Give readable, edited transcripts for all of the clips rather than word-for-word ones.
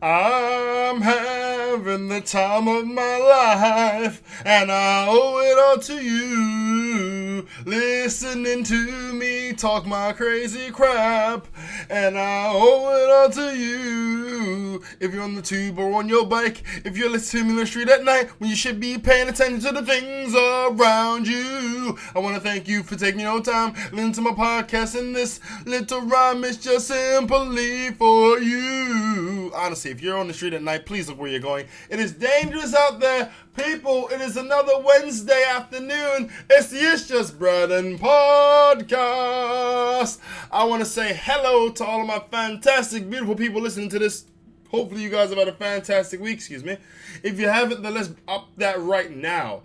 I'm having the time of my life, and I owe it all to you. Listening to me talk my crazy crap, and I owe it all to you. If you're on the tube or on your bike, if you're listening to me on the street at night, when you should be paying attention to the things around you. I want to thank you for taking your time, listening to my podcast, and this little rhyme is just simply for you. Honestly, if you're on the street at night, please look where you're going. It is dangerous out there. People, it is another Wednesday afternoon. It's the ItsJusBrandon Podcast. I want to say hello to all of my fantastic, beautiful people listening to this. Hopefully you guys have had a fantastic week, If you haven't, then let's up that right now.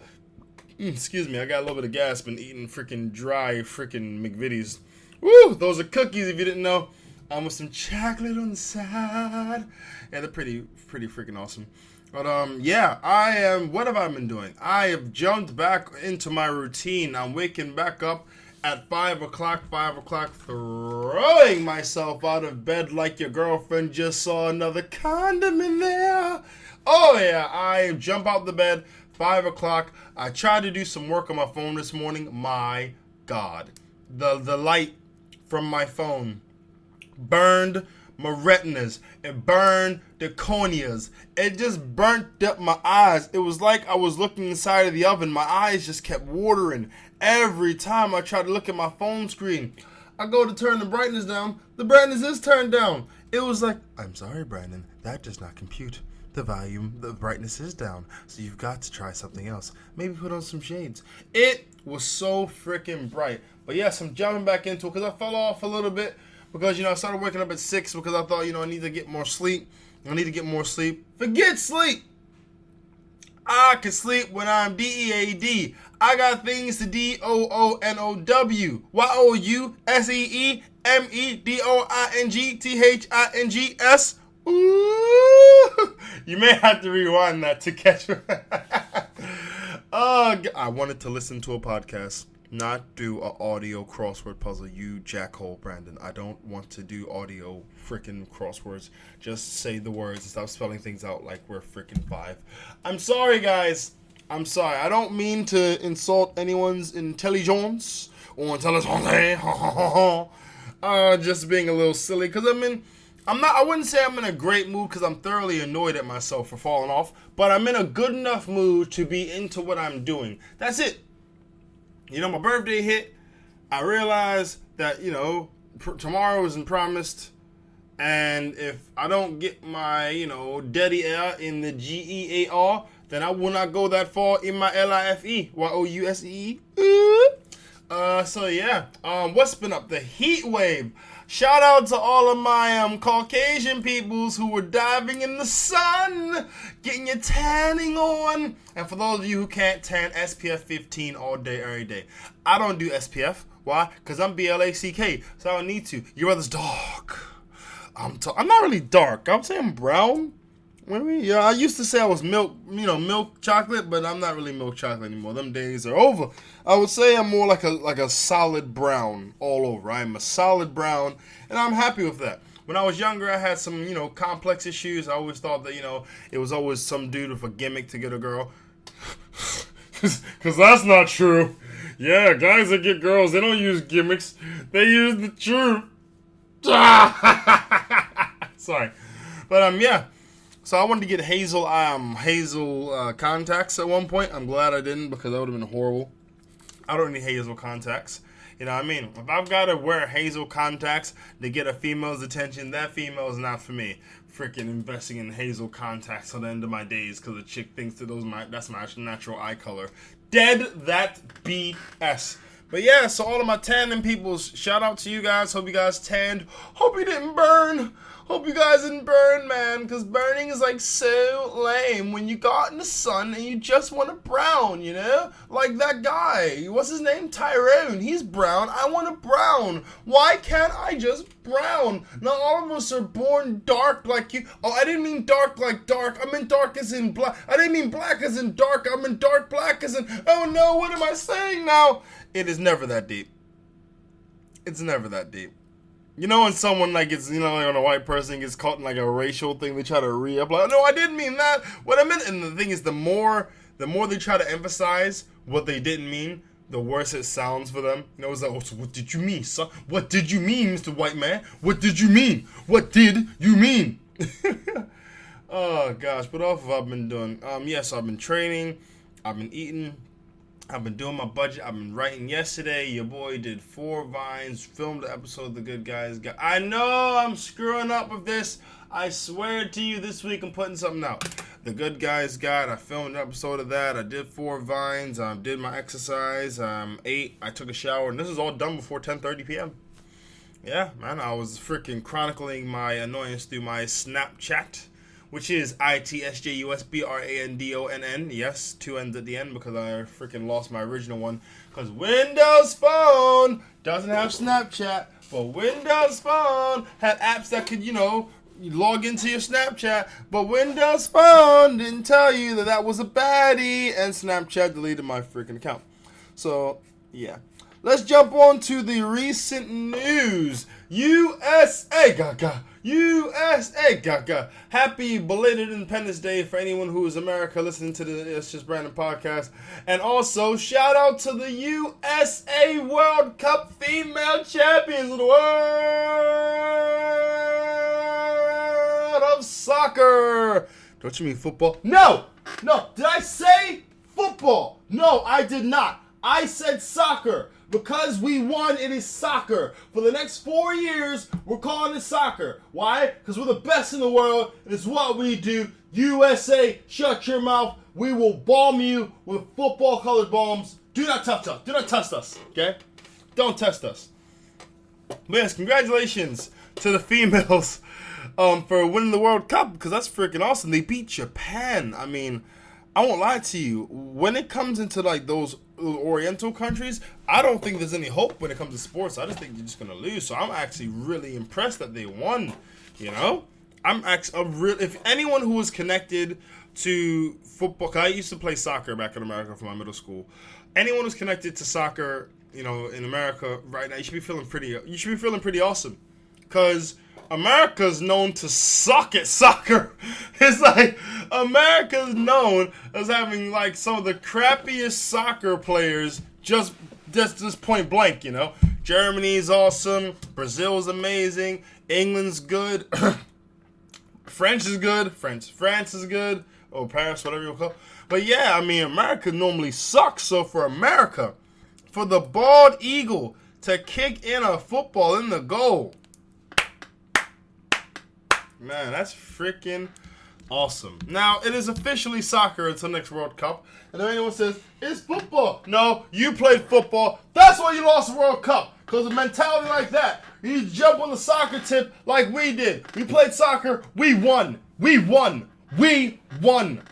Excuse me, I got a little bit of gas. Been eating freaking dry freaking McVitie's. Woo, those are cookies if you didn't know. With some chocolate on the side. Yeah, they're pretty freaking awesome. But what have I been doing? I have jumped back into my routine. I'm waking back up at 5 o'clock, throwing myself out of bed like your girlfriend just saw another condom in there. Oh yeah, I jump out the bed, 5 o'clock. I tried to do some work on my phone this morning. My God, the light from my phone burned my retinas. It burned the corneas. It just burnt up my eyes. It was like I was looking inside of the oven. My eyes just kept watering every time I tried to look at my phone screen. I go to turn the brightness down. The brightness is turned down. It was like, I'm sorry, Brandon, that does not compute. The brightness is down, so you've got to try something else. Maybe put on some shades. It was so freaking bright. But yes, I'm jumping back into it because I fell off a little bit. Because, I started waking up at 6 because I thought, I need to get more sleep. Forget sleep. I can sleep when I'm DEAD. I got things to DOONOW. YOUSEEMEDOINGTHINGS. Ooh. You may have to rewind that to catch it. I wanted to listen to a podcast. Not do an audio crossword puzzle, you jackhole, Brandon. I don't want to do audio freaking crosswords. Just say the words and stop spelling things out like we're freaking 5. I'm sorry, guys. I'm sorry. I don't mean to insult anyone's intelligence or intelligence. Just being a little silly because I wouldn't say I'm in a great mood because I'm thoroughly annoyed at myself for falling off, but I'm in a good enough mood to be into what I'm doing. That's it. My birthday hit. I realized that, tomorrow isn't promised. And if I don't get my, daddy air in the GEAR, then I will not go that far in my LIFE. YOUSE. What's been up? The heat wave. Shout out to all of my Caucasian peoples who were diving in the sun, getting your tanning on. And for those of you who can't tan, SPF 15 all day, every day. I don't do SPF. Why? Because I'm BLACK, so I don't need to. Your brother's dark. I'm not really dark. I'm saying I'm brown. Maybe, I used to say I was milk chocolate, but I'm not really milk chocolate anymore. Them days are over. I would say I'm more like a solid brown all over. I'm a solid brown, and I'm happy with that. When I was younger, I had some, complex issues. I always thought that, it was always some dude with a gimmick to get a girl. Because that's not true. Yeah, guys that get girls, they don't use gimmicks. They use the truth. Sorry. But, So I wanted to get hazel contacts at one point. I'm glad I didn't because that would have been horrible. I don't need hazel contacts. You know what I mean? If I've got to wear hazel contacts to get a female's attention, that female is not for me. Freaking investing in hazel contacts till the end of my days because the chick thinks that that's my natural eye color. Dead that BS. But yeah, so all of my tanning peoples, shout out to you guys. Hope you guys tanned. Hope you didn't burn. Hope you guys didn't burn, man, because burning is like so lame when you got in the sun and you just want to brown, Like that guy. What's his name? Tyrone. He's brown. I want to brown. Why can't I just brown? Now all of us are born dark like you. Oh, I didn't mean dark like dark. I meant dark as in black. I didn't mean black as in dark. I meant dark black as in... Oh no, what am I saying now? It is never that deep. It's never that deep. You know when someone like gets, you know, like when a white person gets caught in like a racial thing, they try to re-up like, no, I didn't mean that. What I meant, and the thing is, the more they try to emphasize what they didn't mean, the worse it sounds for them. You know, it's like, oh, so what did you mean, son? What did you mean, Mr. White Man? What did you mean? What did you mean? Oh gosh, what else have I been doing? Yes, I've been training, I've been eating. I've been doing my budget. I've been writing yesterday. Your boy did 4 vines, filmed the episode of The Good Guys. I know I'm screwing up with this. I swear to you, this week I'm putting something out. The Good Guys Guide. I filmed an episode of that. I did 4 vines. I did my exercise. Ate. I took a shower. And this is all done before 10:30 p.m. Yeah, man. I was freaking chronicling my annoyance through my Snapchat, which is ItsJusBrandon. Yes, 2 N's at the end because I freaking lost my original one. Because Windows Phone doesn't have Snapchat, but Windows Phone had apps that could, you know, log into your Snapchat. But Windows Phone didn't tell you that that was a baddie, and Snapchat deleted my freaking account. So, yeah. Let's jump on to the recent news. USA, gaga. USA, gaga. Happy belated Independence Day for anyone who is America listening to the It's Just Brandon podcast. And also, shout out to the USA World Cup female champions of the world of soccer. Don't you mean football? No. Did I say football? No, I did not. I said soccer. Because we won, it is soccer. For the next 4 years, we're calling it soccer. Why? Because we're the best in the world, and it's what we do. USA, shut your mouth. We will bomb you with football-colored bombs. Do not touch us. Do not test us, okay? Don't test us. But yes, congratulations to the females for winning the World Cup, because that's freaking awesome. They beat Japan. I mean, I won't lie to you. When it comes into like those Oriental countries, I don't think there's any hope when it comes to sports. I just think you're just gonna lose. So I'm actually really impressed that they won. You know, I'm really. If anyone who is connected to football, cause I used to play soccer back in America for my middle school. Anyone who's connected to soccer, you know, in America right now, you should be feeling pretty. You should be feeling pretty awesome, cause America's known to suck at soccer. It's like America's known as having like some of the crappiest soccer players just point blank, you know. Germany's awesome, Brazil's amazing, England's good, France is good, France is good, or Paris, whatever you call it. But yeah, I mean, America normally sucks, so for America, for the bald eagle to kick in a football in the goal, man, that's freaking awesome. Now, it is officially soccer until next World Cup. And if anyone says, it's football. No, you played football. That's why you lost the World Cup. Because of mentality like that. You jump on the soccer tip like we did. We played soccer. We won. We won. We won.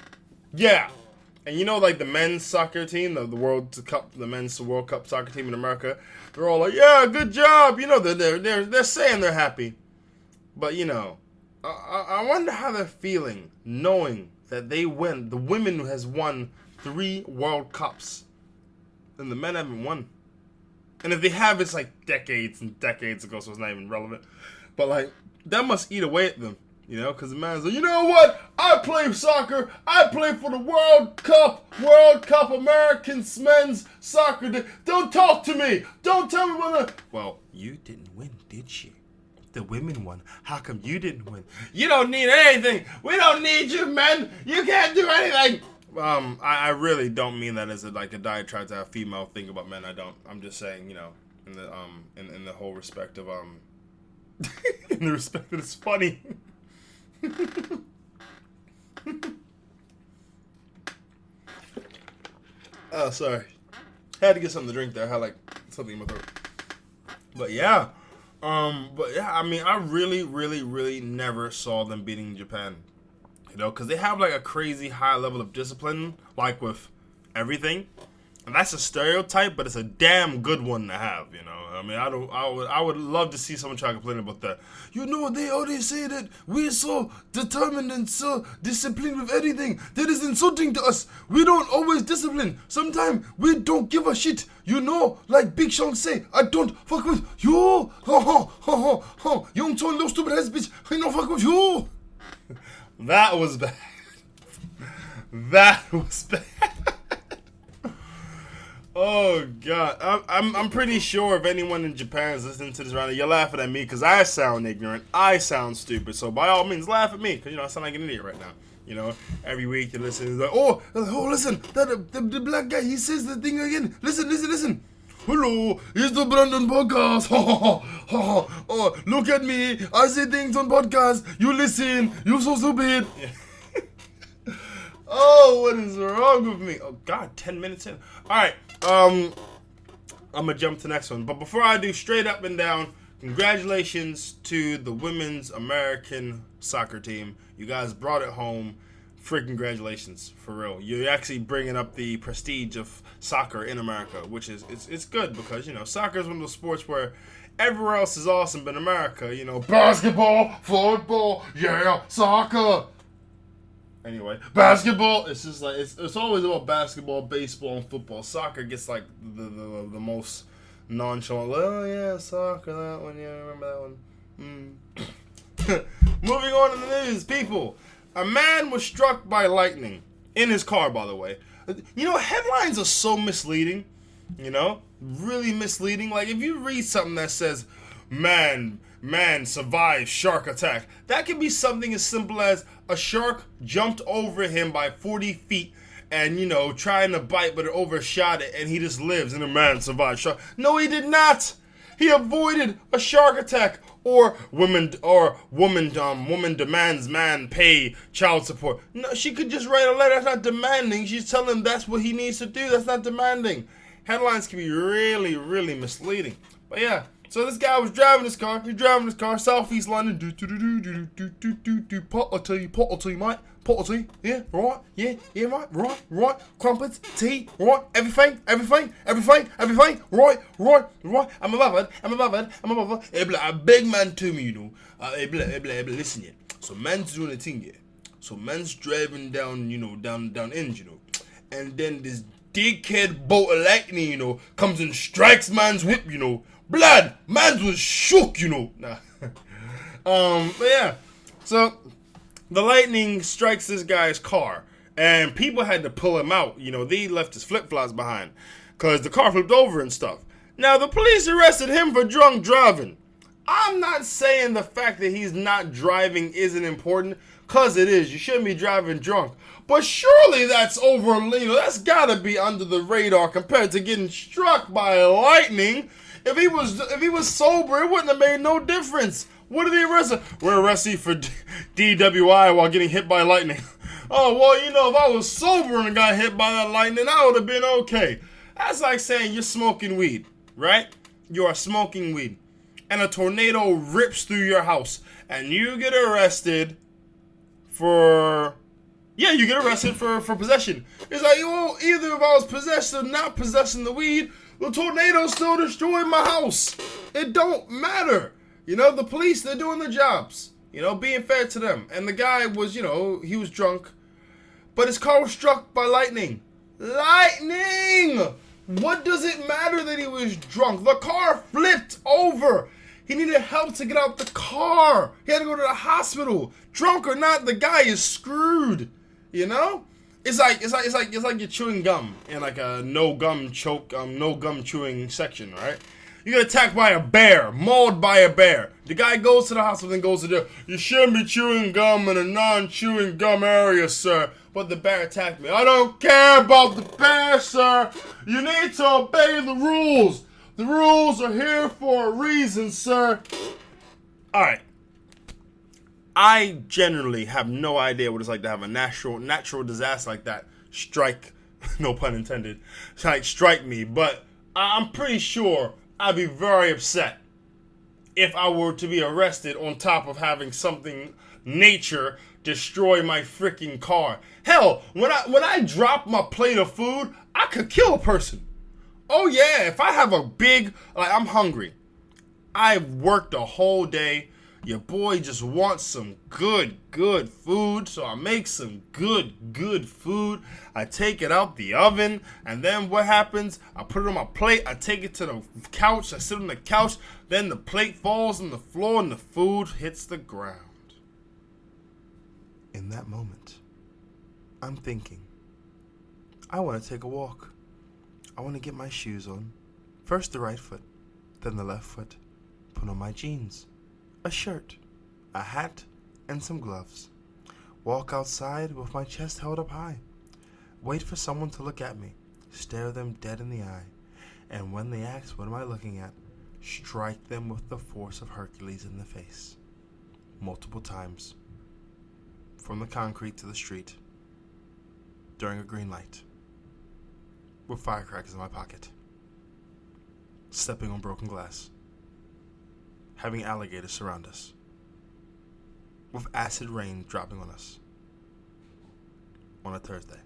Yeah. And you know, like the men's soccer team, the World Cup, the men's World Cup soccer team in America, they're all like, yeah, good job. You know, they're saying they're happy. But, you know, I wonder how they're feeling knowing that they win. The women has won 3 World Cups, and the men haven't won. And if they have, it's like decades and decades ago, so it's not even relevant. But like, that must eat away at them, you know, because the man's like, you know what? I play soccer. I play for the World Cup American men's soccer. Don't talk to me. Don't tell me what. Well, you didn't win, did you? The women won. How come you didn't win? You don't need anything. We don't need you, men. You can't do anything. I really don't mean that as a diatribe to have female think about men. I don't. I'm just saying, you know, in the whole respect of in the respect that it's funny. Oh, sorry. Had to get something to drink there. I had like something in my throat. But yeah. I mean, I really, really, really never saw them beating Japan, you know, because they have like a crazy high level of discipline, like with everything. And that's a stereotype, but it's a damn good one to have, you know. I mean, I would love to see someone try to complain about that. You know, they always say that we're so determined and so disciplined with anything. That is insulting to us. We don't always discipline. Sometimes we don't give a shit. You know, like Big Sean say, I don't fuck with you. Young Tone, little stupid ass bitch. I don't fuck with you. That was bad. That was bad. Oh God, I'm pretty sure if anyone in Japan is listening to this right now, you're laughing at me because I sound ignorant, I sound stupid. So by all means, laugh at me because I sound like an idiot right now. You know, every week you listen, like, listen, the black guy, he says the thing again. Listen. Hello, it's the Brandon Podcast. Oh, look at me, I say things on podcast. You listen, you're so stupid. Oh, what is wrong with me? Oh God, 10 minutes in. All right. I'm gonna jump to the next one. But before I do, straight up and down, congratulations to the women's American soccer team. You guys brought it home. Freaking congratulations, for real. You're actually bringing up the prestige of soccer in America, which is it's good because soccer is one of those sports where everywhere else is awesome, but in America, basketball, football, yeah, soccer. Anyway, basketball, it's just like, it's always about basketball, baseball, and football. Soccer gets like the most nonchalant, oh yeah, soccer, that one, yeah, remember that one. Moving on to the news, people. A man was struck by lightning in his car, by the way. Headlines are so misleading, really misleading. Like, if you read something that says, man survived shark attack, that could be something as simple as a shark jumped over him by 40 feet and, trying to bite, but it overshot it, and he just lives, and a man survived shark. No, he did not. He avoided a shark attack. Or woman demands man pay child support. No, she could just write a letter. That's not demanding. She's telling him that's what he needs to do. That's not demanding. Headlines can be really, really misleading. But yeah, so this guy was driving his car. Southeast London. Pot, I'll tell you, mate. Pot or tea, yeah, right, right, crumpets, tea, right, everything, right, I'm above it, a big man to me, listen, yeah, so man's doing a thing, yeah, so man's driving down, down ends, and then this dickhead bolt of lightning, comes and strikes man's whip, blood, man's was shook, nah, but yeah, so, the lightning strikes this guy's car, and people had to pull him out. They left his flip-flops behind because the car flipped over and stuff. Now, the police arrested him for drunk driving. I'm not saying the fact that he's not driving isn't important, because it is. You shouldn't be driving drunk. But surely that's that's got to be under the radar compared to getting struck by lightning. If he was sober, it wouldn't have made no difference. What did they arrest him? We're arrested for DWI while getting hit by lightning. Oh, well, if I was sober and got hit by that lightning, I would have been okay. That's like saying you're smoking weed, right? You are smoking weed. And a tornado rips through your house. And you get arrested for... Yeah, you get arrested for possession. It's like, either if I was possessed or not possessing the weed, the tornado still destroyed my house. It don't matter. The police, they're doing their jobs. Being fair to them. And the guy was, he was drunk. But his car was struck by lightning. Lightning! What does it matter that he was drunk? The car flipped over. He needed help to get out the car. He had to go to the hospital. Drunk or not, the guy is screwed. It's like you're chewing gum in like a no gum chewing section, right? You get attacked by a bear, mauled by a bear. The guy goes to the hospital and goes to jail. You shouldn't be chewing gum in a non-chewing gum area, sir. But the bear attacked me. I don't care about the bear, sir. You need to obey the rules. The rules are here for a reason, sir. Alright. I generally have no idea what it's like to have a natural disaster like that strike, no pun intended, strike me. But I'm pretty sure I'd be very upset if I were to be arrested on top of having something nature destroy my freaking car. Hell, when I drop my plate of food, I could kill a person. Oh yeah, if I have a big, like I'm hungry. I've worked a whole day. Your boy just wants some good food. So I make some good food. I take it out the oven. And then what happens? I put it on my plate. I take it to the couch. I sit on the couch. Then the plate falls on the floor and the food hits the ground. In that moment, I'm thinking, I want to take a walk. I want to get my shoes on. First the right foot, then the left foot. Put on my jeans, a shirt, a hat, and some gloves. Walk outside with my chest held up high. Wait for someone to look at me. Stare them dead in the eye. And when they ask what am I looking at, strike them with the force of Hercules in the face. Multiple times. From the concrete to the street. During a green light. With firecrackers in my pocket. Stepping on broken glass. Having alligators surround us. With acid rain dropping on us. On a Thursday.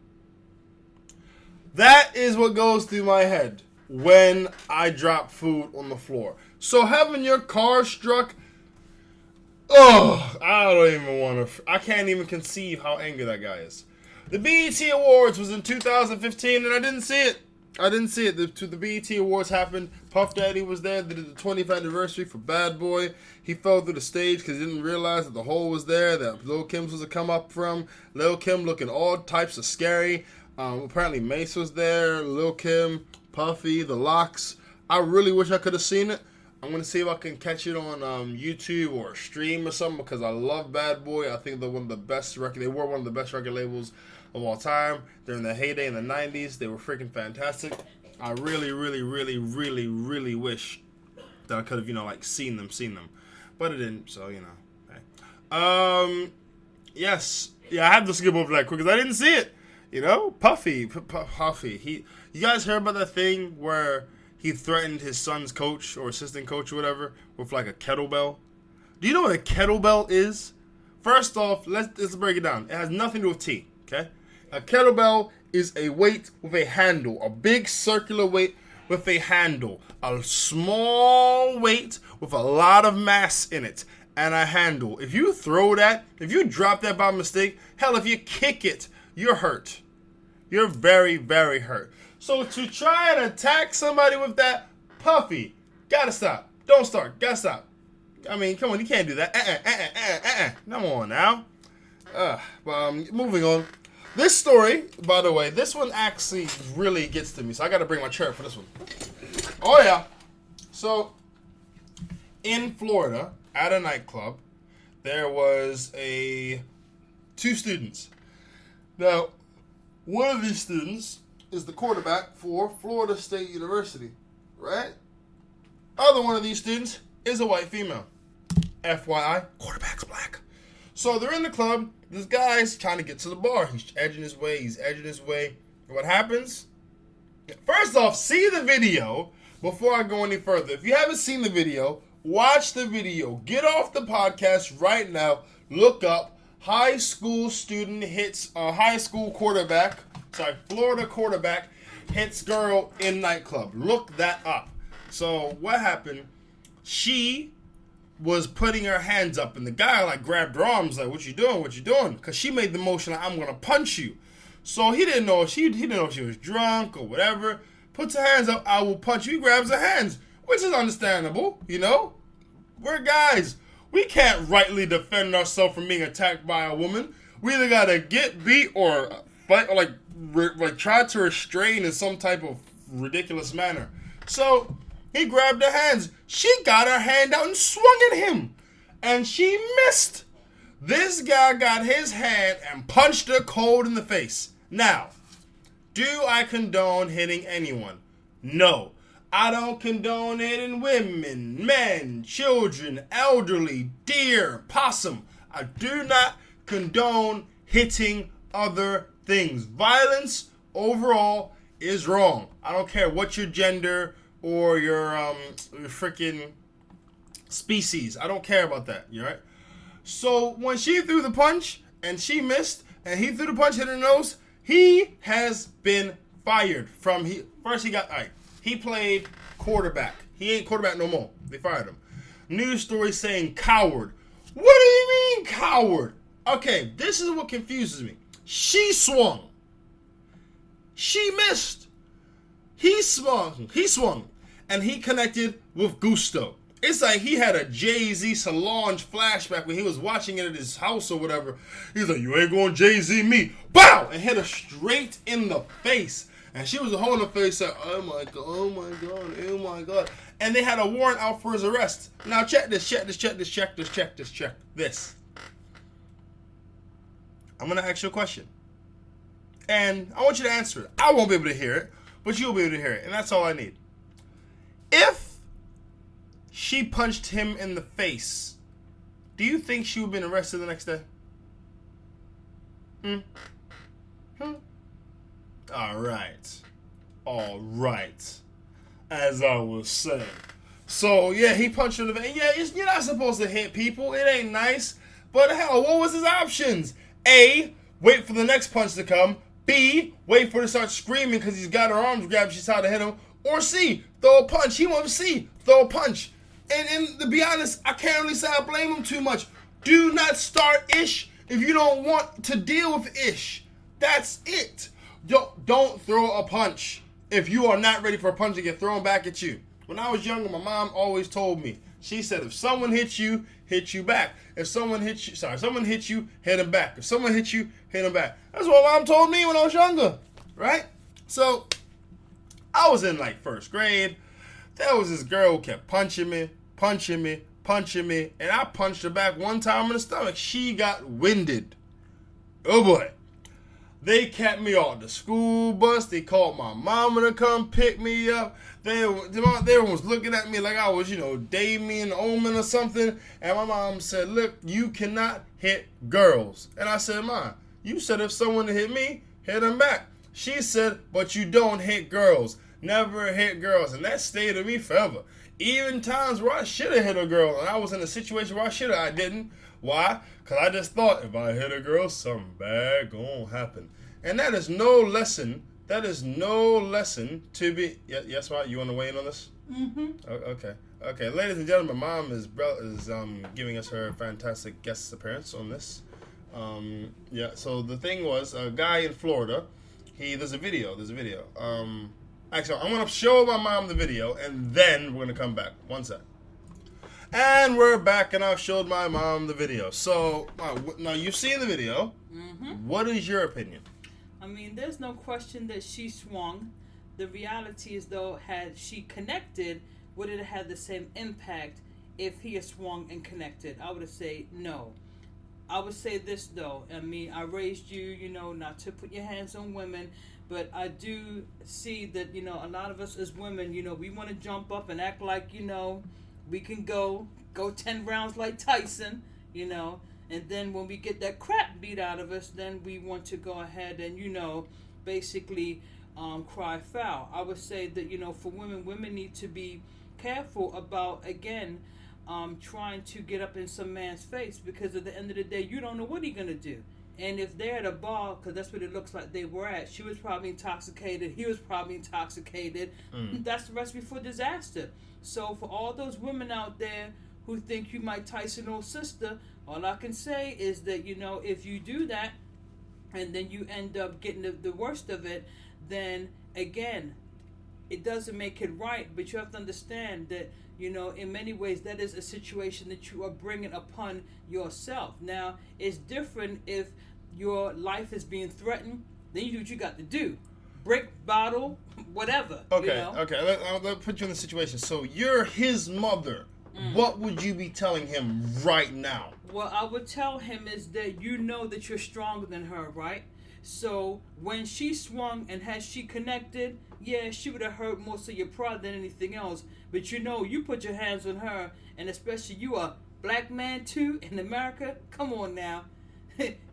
That is what goes through my head when I drop food on the floor. So having your car struck, I don't even want to, I can't even conceive how angry that guy is. The BET Awards was in 2015 and I didn't see it. The BET Awards happened. Puff Daddy was there. They did the 20th anniversary for Bad Boy. He fell through the stage because he didn't realize that the hole was there that Lil' Kim's was to come up from. Lil' Kim looking all types of scary. Apparently Mace was there. Lil' Kim, Puffy, The Lox. I really wish I could have seen it. I'm going to see if I can catch it on YouTube or a stream or something because I love Bad Boy. I think they're one of the best record. They were one of the best record labels of all time. During the heyday in the 90s, they were freaking fantastic. I really wish that I could have, seen them. But I didn't, so, hey. Yes. Yeah, I had to skip over that quick because I didn't see it. Puffy. You guys heard about that thing where he threatened his son's coach or assistant coach or whatever with, a kettlebell? Do you know what a kettlebell is? First off, let's break it down. It has nothing to do with tea, okay? A kettlebell is a weight with a handle, a big circular weight with a handle, a small weight with a lot of mass in it, and a handle. If you drop that by mistake, hell, if you kick it, you're hurt. You're very, very hurt. So to try and attack somebody with that, Puffy, gotta stop. Don't start. Gotta stop. I mean, come on, you can't do that. Come on now. Moving on. This story, by the way, this one actually really gets to me, so I got to bring my chair for this one. Oh, yeah. So, in Florida, at a nightclub, there was two students. Now, one of these students is the quarterback for Florida State University, right? Other one of these students is a white female. FYI, quarterback's black. So they're in the club. This guy's trying to get to the bar. He's edging his way. And what happens? First off, see the video before I go any further. If you haven't seen the video, watch the video. Get off the podcast right now. Look up high school Florida quarterback hits girl in nightclub. Look that up. So what happened? She was putting her hands up, and the guy grabbed her arms, what you doing? Because she made the motion I'm gonna punch you. So he didn't know if she was drunk or whatever. Puts her hands up, I will punch you. He grabs her hands, which is understandable, We're guys. We can't rightly defend ourselves from being attacked by a woman. We either gotta get beat or fight, or try to restrain in some type of ridiculous manner. So he grabbed her hands. She got her hand out and swung at him. And she missed. This guy got his hand and punched her cold in the face. Now, do I condone hitting anyone? No. I don't condone hitting women, men, children, elderly, deer, possum. I do not condone hitting other things. Violence overall is wrong. I don't care what your gender or your freaking species. I don't care about that, you right? So when she threw the punch and she missed, and he threw the punch, hit her nose, he has been fired from he played quarterback. He ain't quarterback no more. They fired him. News story saying coward. What do you mean coward? Okay, this is what confuses me. She swung. She missed. He swung. And he connected with gusto. It's like he had a Jay-Z Solange flashback when he was watching it at his house or whatever. He's like, you ain't going Jay-Z me. Bow! And hit her straight in the face. And she was holding her face like, oh my God, oh my God, oh my God. And they had a warrant out for his arrest. Now check this. I'm going to ask you a question. And I want you to answer it. I won't be able to hear it, but you'll be able to hear it. And that's all I need. If she punched him in the face, do you think she would have been arrested the next day? All right. As I was saying. So, yeah, he punched her in the face. Yeah, you're not supposed to hit people. It ain't nice. But hell, what was his options? A, wait for the next punch to come. B, wait for her to start screaming because he's got her arms grabbed. She's trying to hit him. Or C, throw a punch. He went C, throw a punch. And to be honest, I can't really say I blame him too much. Do not start ish if you don't want to deal with ish. That's it. Don't throw a punch if you are not ready for a punch to get thrown back at you. When I was younger, my mom always told me, she said, if someone hits you, hit you back. If someone hits you, hit him back. If someone hits you, hit him back. That's what mom told me when I was younger, right? So, I was in like first grade. There was this girl who kept punching me, and I punched her back one time in the stomach. She got winded. Oh boy. They kept me on the school bus. They called my mama to come pick me up. They was looking at me like I was, Damien Omen or something. And my mom said, look, you cannot hit girls. And I said, Ma, you said if someone hit me, hit them back. She said, but you don't hit girls. Never hit girls. And that stayed with me forever. Even times where I should have hit a girl and I was in a situation where I didn't. Why? Because I just thought if I hit a girl, something bad gonna happen. And that is no lesson. That is no lesson to be. Yes, Ma, you want to weigh in on this? Mm-hmm. Okay. Ladies and gentlemen, Mom is giving us her fantastic guest appearance on this. So the thing was, a guy in Florida, there's a video. Actually, I'm going to show my mom the video, and then we're going to come back. One sec. And we're back, and I've showed my mom the video. So, now you've seen the video. Mm-hmm. What is your opinion? I mean, there's no question that she swung. The reality is, though, had she connected, would it have had the same impact if he had swung and connected? I would say no. I would say this, though. I mean, I raised you, not to put your hands on women. But I do see that, a lot of us as women, we want to jump up and act like, we can go 10 rounds like Tyson, and then when we get that crap beat out of us, then we want to go ahead and, basically cry foul. I would say that, for women need to be careful about, again, trying to get up in some man's face, because at the end of the day, you don't know what he's going to do. And if they're at a bar, because that's what it looks like they were at, she was probably intoxicated, he was probably intoxicated, that's the recipe for disaster. So for all those women out there who think you might Tyson or sister, all I can say is that, if you do that, and then you end up getting the worst of it, then again, it doesn't make it right. But you have to understand that, in many ways, that is a situation that you are bringing upon yourself. Now, it's different if your life is being threatened, then you do what you got to do. Brick, bottle, whatever. Okay. Let's put you in the situation. So you're his mother. What would you be telling him right now? What I would tell him is that you know that you're stronger than her, right? So when she swung and had she connected, yeah, she would have hurt most of your pride than anything else. But you put your hands on her, and especially you a black man too in America. Come on now,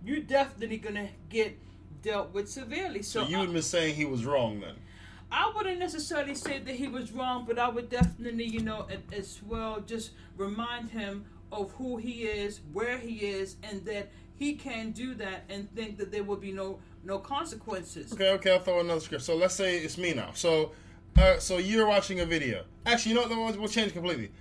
you're definitely gonna get dealt with severely. So you would be saying he was wrong then? I wouldn't necessarily say that he was wrong, but I would definitely, as well, just remind him of who he is, where he is, and that he can do that and think that there will be no consequences. Okay, I'll throw another script. So let's say it's me now. So you're watching a video. Actually, you know what? We'll change completely.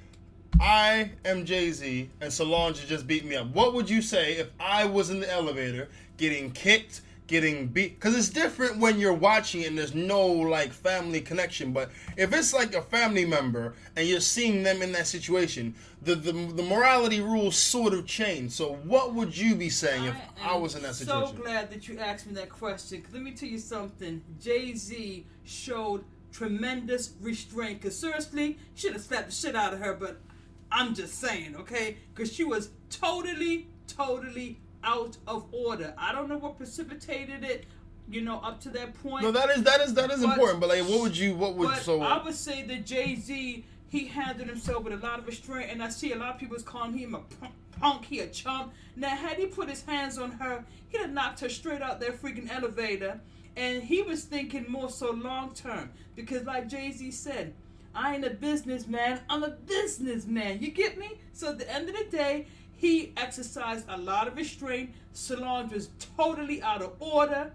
I am Jay-Z and Solange just beat me up. What would you say if I was in the elevator getting kicked, getting beat? Because it's different when you're watching it and there's no like family connection. But if it's like a family member and you're seeing them in that situation, the morality rules sort of change. So what would you be saying if I was in that situation? I'm so glad that you asked me that question. 'Cause let me tell you something. Jay-Z showed tremendous restraint. Because seriously, should have slapped the shit out of her. But I'm just saying, okay? Because she was totally out of order. I don't know what precipitated it, up to that point. No, that is important. But like, I would say that Jay-Z, he handled himself with a lot of restraint, and I see a lot of people calling him a punk, he a chump. Now, had he put his hands on her, he'd have knocked her straight out that freaking elevator. And he was thinking more so long term, because like Jay-Z said, I ain't a businessman, I'm a businessman. You get me? So at the end of the day, he exercised a lot of restraint. Solange was totally out of order.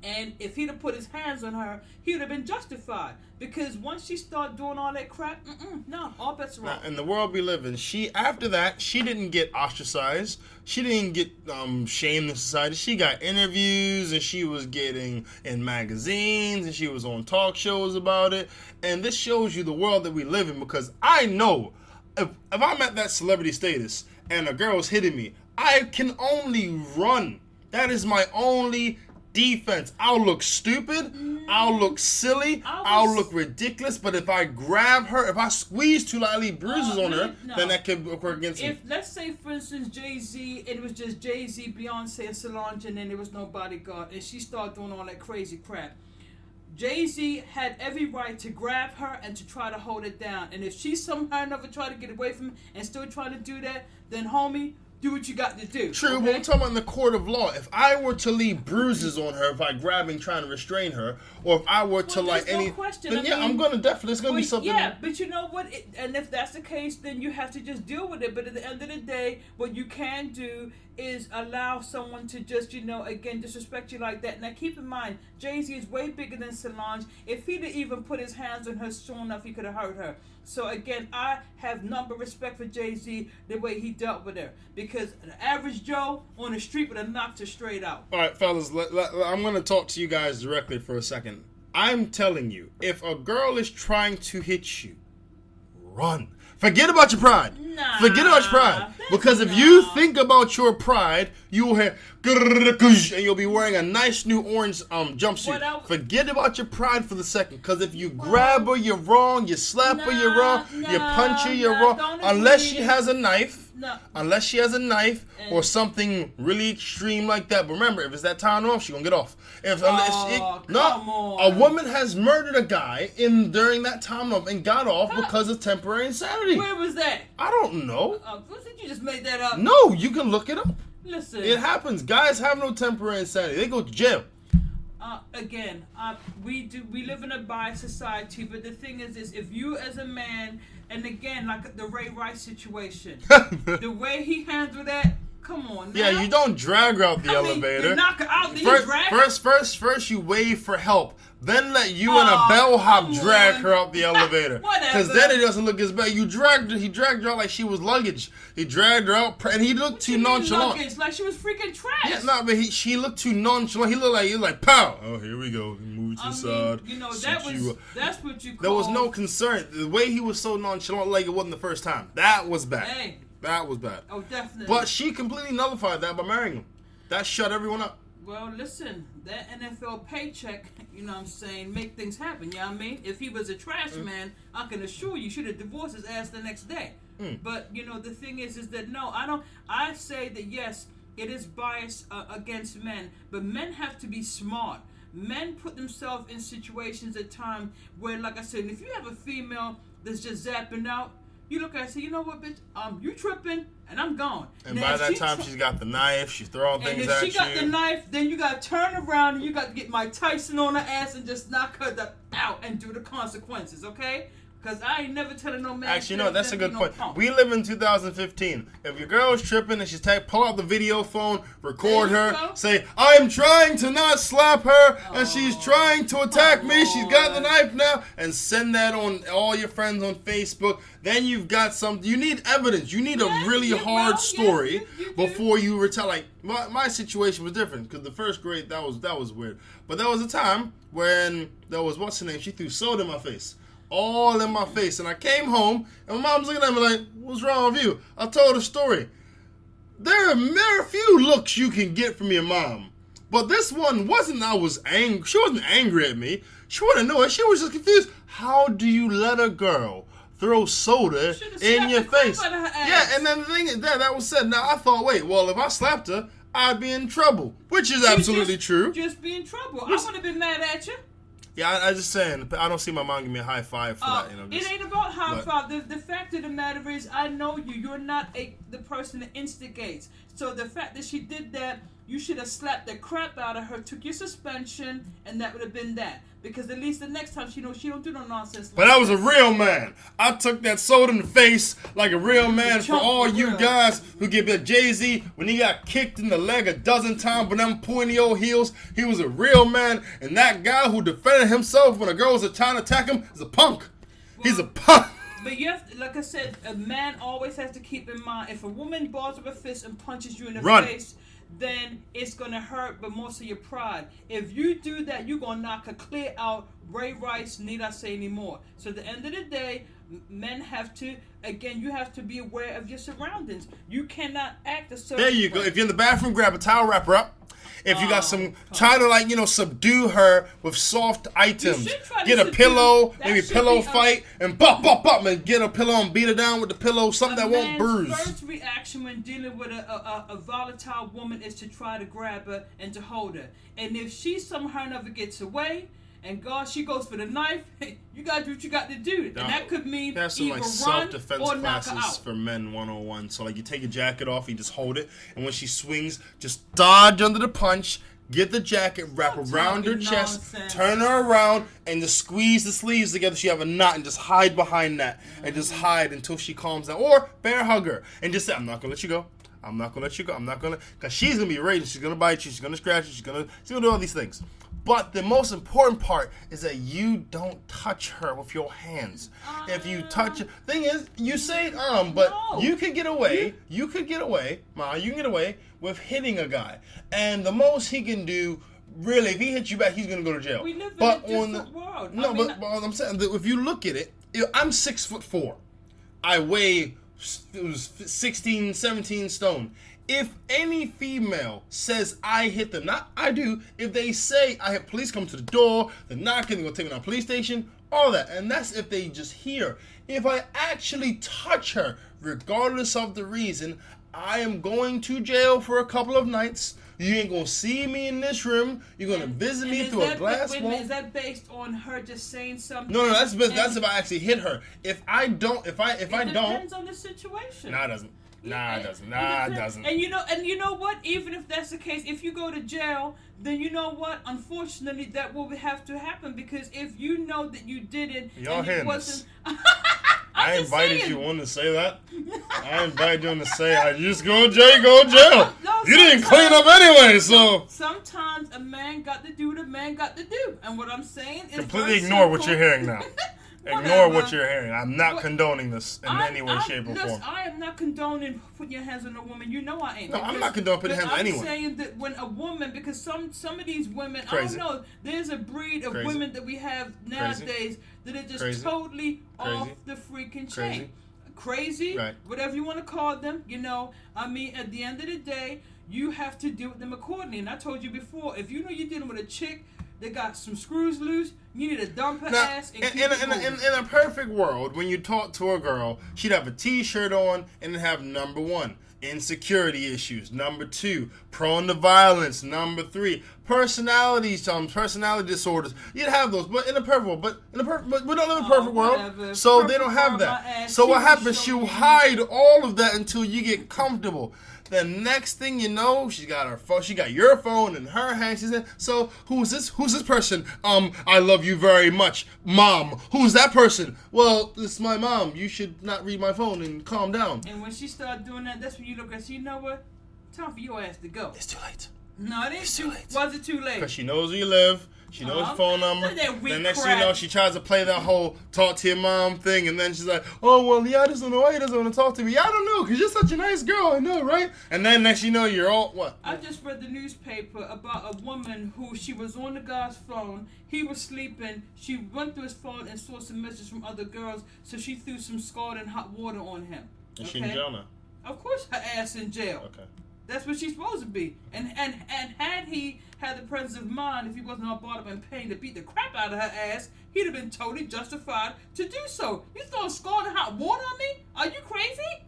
And if he'd have put his hands on her, he would have been justified. Because once she started doing all that crap, no, all bets are off. In the world we live in, after that, she didn't get ostracized. She didn't get shamed in society. She got interviews, and she was getting in magazines, and she was on talk shows about it. And this shows you the world that we live in, because I know if I'm at that celebrity status and a girl's hitting me, I can only run. That is my only defense. I'll look stupid, I'll look silly, I'll look ridiculous, but if I grab her, if I squeeze too lightly, bruises on her, then that could occur against me. Let's say, for instance, Jay-Z, it was just Jay-Z, Beyonce, and Solange, and then there was no bodyguard, and she started doing all that crazy crap. Jay-Z had every right to grab her and to try to hold it down, and if she somehow or another tried to get away from him and still trying to do that, then homie, do what you got to do. True, okay? but we're talking about in the court of law. If I were to leave bruises on her by grabbing, trying to restrain her, or if I were to like any, question. then I'm gonna definitely. It's gonna be something. Yeah, but you know what? And if that's the case, then you have to just deal with it. But at the end of the day, what you can do is allow someone to just, again, disrespect you like that. Now, keep in mind, Jay-Z is way bigger than Solange. If he'd even put his hands on her soon enough, he could have hurt her. So, again, I have none but respect for Jay-Z, the way he dealt with her. Because an average Joe on the street would have knocked her straight out. All right, fellas, I'm going to talk to you guys directly for a second. I'm telling you, if a girl is trying to hit you, run. Forget about your pride. Forget about your pride. Because if you think about your pride, you will hear and you'll be wearing a nice new orange jumpsuit. Forget about your pride for the second. Because if you grab her, you're wrong. You slap her, you're wrong. You punch her, you're wrong. Unless she has a knife. Unless she has a knife or something really extreme like that. But remember, if it's that time off, she's going to get off. A woman has murdered a guy during that time off and got off because of temporary insanity. Where was that? I don't know. You just made that up. No, you can look it up. Listen. It happens. Guys have no temporary insanity. They go to jail. Again, we live in a biased society, but the thing is if you as a man, and again, like the Ray Rice situation, the way he handled that, come on now. Yeah, you don't drag her out the elevator. You knock her out, then you drag her. First you wave for help. Then let you and a bellhop drag her out the elevator. Because then it doesn't look as bad. He dragged her out like she was luggage. He dragged her out, and he looked too nonchalant. Luggage? Like she was freaking trash. Yeah, but she looked too nonchalant. He was like, pow. Oh, here we go. Move to the side. That's what you call. There was no concern. The way he was so nonchalant, like it wasn't the first time. That was bad. Hey. That was bad. Oh, definitely. But she completely nullified that by marrying him. That shut everyone up. Well, listen, that NFL paycheck, make things happen, you know what I mean? If he was a trash man, I can assure you should have divorced his ass the next day. But, the thing is that no, I say that yes, it is biased against men, but men have to be smart. Men put themselves in situations at times where, like I said, if you have a female that's just zapping out, you look at her and say, you know what, bitch, you tripping, and I'm gone. And now, by that time, she's got the knife, she's throwing things at you. And if she got the knife, then you got to turn around, and you got to get Mike Tyson on her ass and just knock her out and do the consequences, okay? Because I ain't never telling no man. Actually, no, that's a good point. Punk. We live in 2015. If your girl's tripping and she's pull out the video phone, record her, say, I'm trying to not slap her, and she's trying to attack me. She's got the knife now, and send that on all your friends on Facebook. Then you've got something. You need evidence. You need a really hard story before you retell. Like, my situation was different because the first grade, that was weird. But there was a time when there was, what's her name? She threw soda in my face. All in my face. And I came home, and my mom's looking at me like, what's wrong with you? I told her story. There are a few looks you can get from your mom. But this one wasn't, I was angry. She wasn't angry at me. She wouldn't know it. She was just confused. How do you let a girl throw soda in your face? Yeah, and then the thing is, that was said. Now, I thought, wait, well, if I slapped her, I'd be in trouble. Which is absolutely true. Just be in trouble. I wouldn't have been mad at you. Yeah, I just saying, I don't see my mom give me a high five for that. It ain't about high five. The fact of the matter is, I know you. You're not the person that instigates. So the fact that she did that, you should have slapped the crap out of her, took your suspension, and that would have been that. Because at least the next time she knows she don't do no nonsense. But I was a real man. I took that soda in the face like a real man. For all you guys who give it Jay-Z, when he got kicked in the leg a dozen times with them pointy old heels, he was a real man. And that guy who defended himself when a girl was trying to attack him is a punk. He's a punk. But you have to, like I said, a man always has to keep in mind, if a woman balls up a fist and punches you in the face, then it's going to hurt, but more so your pride. If you do that, you're going to knock her clear out. Ray Rice, need I say anymore? So at the end of the day, men have to, again, you have to be aware of your surroundings. You cannot act a certain way. There you go. If you're in the bathroom, grab a towel, wrap her up. If you got some, try to subdue her with soft items. Get a pillow, maybe pillow fight, and bop, and get a pillow and beat her down with the pillow, something that won't bruise. Man's first reaction when dealing with a volatile woman is to try to grab her and to hold her. And if she somehow never gets away, and God, she goes for the knife, you got to do what you got to do. And that could mean there's some either self-defense run or knock her classes out. for men 101. So you take your jacket off, you just hold it, and when she swings, just dodge under the punch, get the jacket, wrap around her chest, turn her around, and just squeeze the sleeves together so you have a knot, and just hide behind that, and just hide until she calms down. Or bear hug her, and just say, I'm not going to let you go. I'm not going to let you go. I'm not going to, because she's going to be raging. She's going to bite you. She's going to scratch you. She's going to do all these things. But the most important part is that you don't touch her with your hands. If you touch her, thing is, you say but no. You could get away. You can get away with hitting a guy. And the most he can do, really, if he hits you back, he's going to go to jail. We live in a different world. No, but I'm saying that if you look at it, I'm 6'4". I weigh 16, 17 stone. If any female says I hit them, not I do, if they say I hit, police come to the door, they're knocking, they're going to take me to the police station, all that. And that's if they just hear. If I actually touch her, regardless of the reason, I am going to jail for a couple of nights. You ain't going to see me in this room. You're going to visit me through a glass wall. Is that based on her just saying something? No, that's if I actually hit her. If I don't, if I don't. It depends on the situation. No, it doesn't. It doesn't. And you know what? Even if that's the case, if you go to jail, then you know what? Unfortunately, that will have to happen, because if you know that you did it, y'all and it wasn't. I invited you on to say that. I invited you on to say, I just go to jail. No, you didn't clean up anyway, so. Sometimes a man got to do what a man got to do. And what I'm saying is completely ignore what you're hearing now. Ignore what you're hearing. I'm not condoning this in any way, shape, or form. I am not condoning putting your hands on a woman. You know I ain't. No, I'm not condoning putting hands on anyone. I'm saying that when a woman, because some of these women, Crazy. I don't know, there's a breed of women that we have nowadays that are just totally off the freaking chain. Crazy, right. Whatever you want to call them, I mean, at the end of the day, you have to deal with them accordingly. And I told you before, if you know you're dealing with a chick that got some screws loose, you need to dump her ass and keep it moving. In a perfect world, when you talk to a girl, she'd have a t-shirt on and have number 1, insecurity issues. Number 2, prone to violence. Number 3, personality disorders. You'd have those, but in a perfect world. But we don't live in a perfect world, so they don't have that. So what happens? You hide all of that until you get comfortable. The next thing you know, she got her phone. She got your phone in her hand. She said, "So who's this? Who's this person? I love you very much, Mom. Who's that person? Well, it's my mom. You should not read my phone and calm down." And when she started doing that, that's when you look at. You know what? Time for your ass to go. It's too late. No, it ain't It's too late. Was it too late? Because she knows where you live. She knows your phone number. The next thing you know, she tries to play that whole talk to your mom thing, and then she's like, "Oh, well, yeah, I just don't know why he doesn't want to talk to me. Yeah, I don't know, because you're such a nice girl. I know, right?" And then next you know, you're all, what? I just read the newspaper about a woman who she was on the guy's phone. He was sleeping. She went through his phone and saw some messages from other girls, so she threw some scalding hot water on him. Is she in jail now? Of course her ass in jail. Okay. That's what she's supposed to be. And had he had the presence of mind, if he wasn't all bought up in pain to beat the crap out of her ass, he'd have been totally justified to do so. You throwing scalding hot water on me? Are you crazy?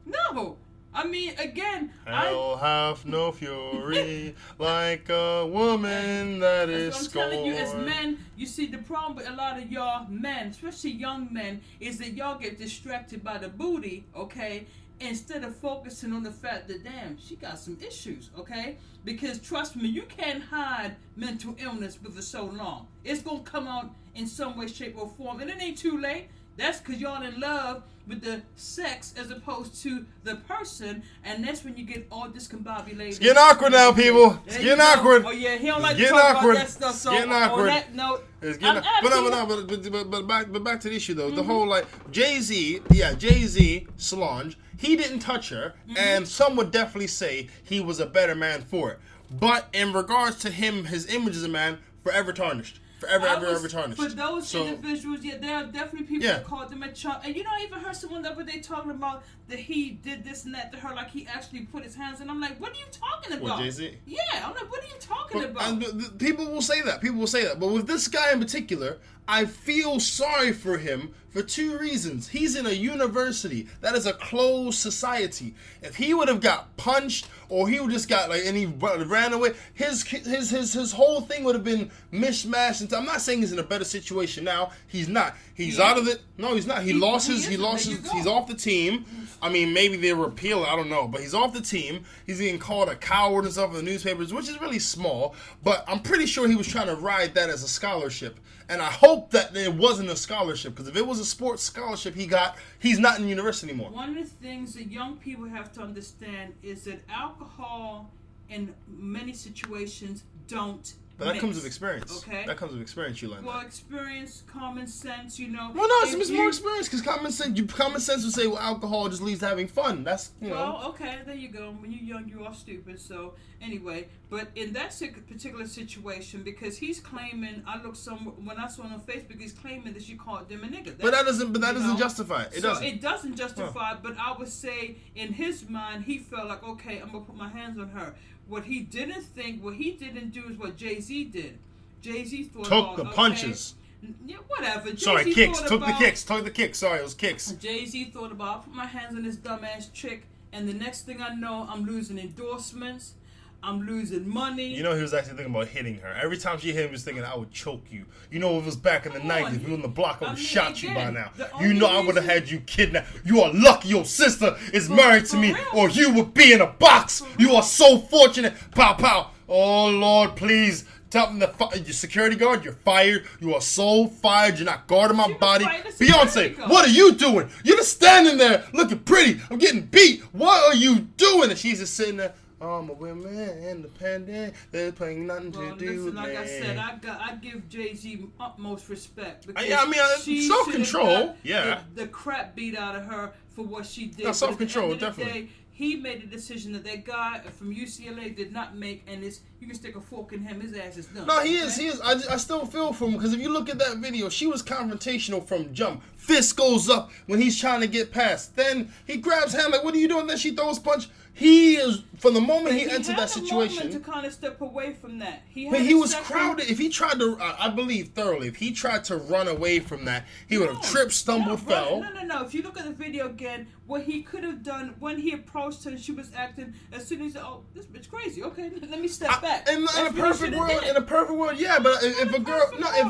No. I mean, again, Hell hath no fury like a woman that is scorned. I'm telling you, as men, you see the problem with a lot of y'all men, especially young men, is that y'all get distracted by the booty, okay? Instead of focusing on the fact that, damn, she got some issues, okay? Because trust me, you can't hide mental illness for so long. It's going to come out in some way, shape, or form. And it ain't too late. That's because y'all in love with the sex as opposed to the person. And that's when you get all discombobulated. It's getting awkward now, people. It's getting awkward. Oh, yeah, he don't like to talk about that stuff. So getting awkward. On that note, it's getting but back to the issue, though. The whole, like, Jay-Z, Solange, he didn't touch her, and some would definitely say he was a better man for it. But in regards to him, his image as a man, forever tarnished. Forever tarnished. For those individuals, yeah, there are definitely people that called them a chump. And you know, I even heard someone the other day talking about that he did this and that to her, like he actually put his hands in. I'm like, what are you talking about? What, Jay-Z? Yeah, I'm like, what are you talking about? And people will say that. But with this guy in particular, I feel sorry for him for two reasons. He's in a university that is a closed society. If he would have got punched or he would just got and he ran away, his whole thing would have been mishmashed. And I'm not saying he's in a better situation now. He's not. He's out of it. No, he's not. He's off the team. I mean, maybe they repeal it. I don't know. But he's off the team. He's getting called a coward and stuff in the newspapers, which is really small. But I'm pretty sure he was trying to ride that as a scholarship. And I hope that it wasn't a scholarship, because if it was a sports scholarship he got, he's not in university anymore. One of the things that young people have to understand is that alcohol in many situations don't But that comes with experience. Okay. That comes with experience, you learn. Well, experience, common sense, you know. Well, no, it's more experience, because common sense would say, well, alcohol just leads to having fun. That's, you know. Well, okay, there you go. When you're young, you are stupid. So, anyway, but in that particular situation, because he's claiming, when I saw him on Facebook, he's claiming that she called them a nigga. But that doesn't justify it. It doesn't justify it, but I would say, in his mind, he felt like, okay, I'm going to put my hands on her. What he didn't do is what Jay-Z did. Jay-Z thought took the punches. Yeah, whatever. Sorry, kicks. Took the kicks. Sorry, it was kicks. Jay-Z thought about, I'll put my hands on this dumbass chick, and the next thing I know, I'm losing endorsements. I'm losing money. You know, he was actually thinking about hitting her. Every time she hit him, he was thinking, I would choke you. You know, if it was back in the 90s, if you were on the block, I would have shot you by now. You know, I would have had you kidnapped. You are lucky your sister is married to me, or you would be in a box. You are so fortunate. Pow, pow. Oh, Lord, please. Tell me your security guard, you're fired. You are so fired. You're not guarding my body. Beyonce, what are you doing? You're just standing there looking pretty. I'm getting beat. What are you doing? And she's just sitting there. I'm a woman, independent. There's playing nothing to do with like I said, I give Jay-Z utmost respect. Self-control. Yeah. The crap beat out of her for what she did. No, self-control, definitely. He made a decision that guy from UCLA did not make, and you can stick a fork in him, his ass is done. No, he is. I still feel for him, because if you look at that video, she was confrontational from jump. Fist goes up when he's trying to get past. Then he grabs hand like, what are you doing? Then she throws punch. He is, from the moment he entered that situation. He had a moment to kind of step away from that. He was crowded. If he tried to, I believe thoroughly, if he tried to run away from that, he would have tripped, stumbled, fell. No. If you look at the video again, what he could have done when he approached her and she was acting, as soon as he said, oh, this bitch crazy. Okay, let me step back. respect. In a perfect world, yeah. But if a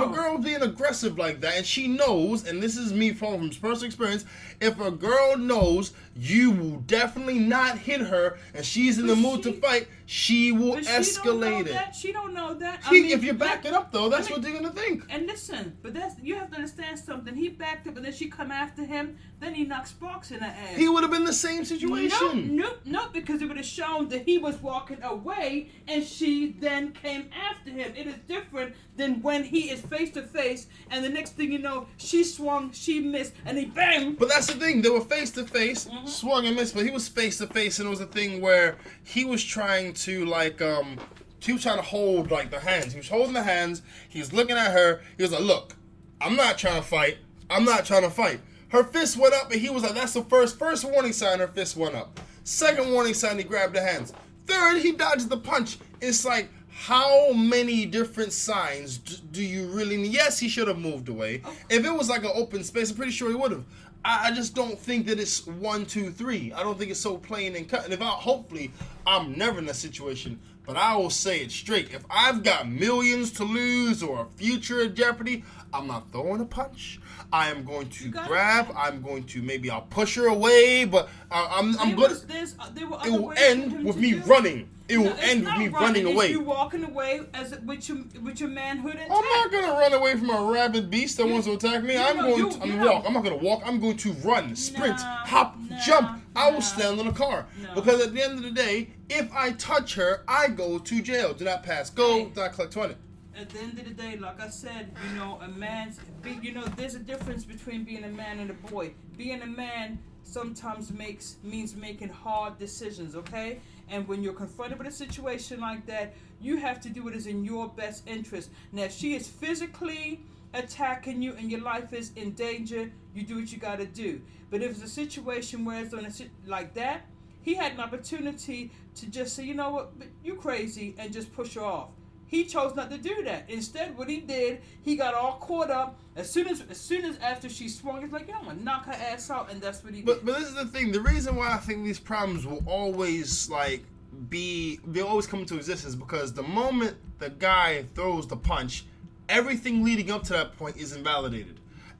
girl being aggressive like that, and she knows, and this is me from personal experience, if a girl knows you will definitely not hit her, and she's in the mood to fight, she will escalate it. She don't know that. If you back it up though, that's what they're gonna think. And listen, but you have to understand something. He backed up, and then she come after him. Then he knocked sparks in her ass. He would have been the same situation. Nope, because it would have shown that he was walking away, and she then came after him. It is different than when he is face to face, and the next thing you know, she swung, she missed, and he bang. But that's the thing. They were face to face, swung and missed, but he was face to face, and it was a thing where he was trying to he was trying to hold like the hands. He was holding the hands. He was looking at her. He was like, "Look, I'm not trying to fight. I'm not trying to fight." Her fist went up, and he was like, "That's the first warning sign." Her fist went up. Second warning sign, he grabbed the hands. Third, he dodged the punch. It's like, how many different signs do you really need? Yes, he should have moved away. If it was like an open space, I'm pretty sure he would have. I just don't think that it's 1, 2, 3. I don't think it's so plain and cut. And hopefully, I'm never in a situation, but I will say it straight. If I've got millions to lose or a future in jeopardy, I'm not throwing a punch. I am going to grab. I'm going to I'll push her away, but I'm going to. It will end with me running. It will end with me running away. You walking away with your manhood intact. I'm not gonna run away from a rabid beast that wants to attack me. I'm going to walk. I'm not gonna walk. I'm going to run, sprint, hop, jump. I will stand on a car because at the end of the day, if I touch her, I go to jail. Do not pass go. Do not collect 20. At the end of the day, like I said, there's a difference between being a man and a boy. Being a man sometimes means making hard decisions, okay? And when you're confronted with a situation like that, you have to do what is in your best interest. Now, if she is physically attacking you and your life is in danger, you do what you got to do. But if it's a situation where it's like that, he had an opportunity to just say, you know what, you crazy, and just push her off. He chose not to do that. Instead, what he did, he got all caught up. As soon as after she swung, he's like, I'm gonna knock her ass out, and that's what he did. But this is the thing. The reason why I think these problems will always they'll always come into existence because the moment the guy throws the punch, everything leading up to that point is invalidated.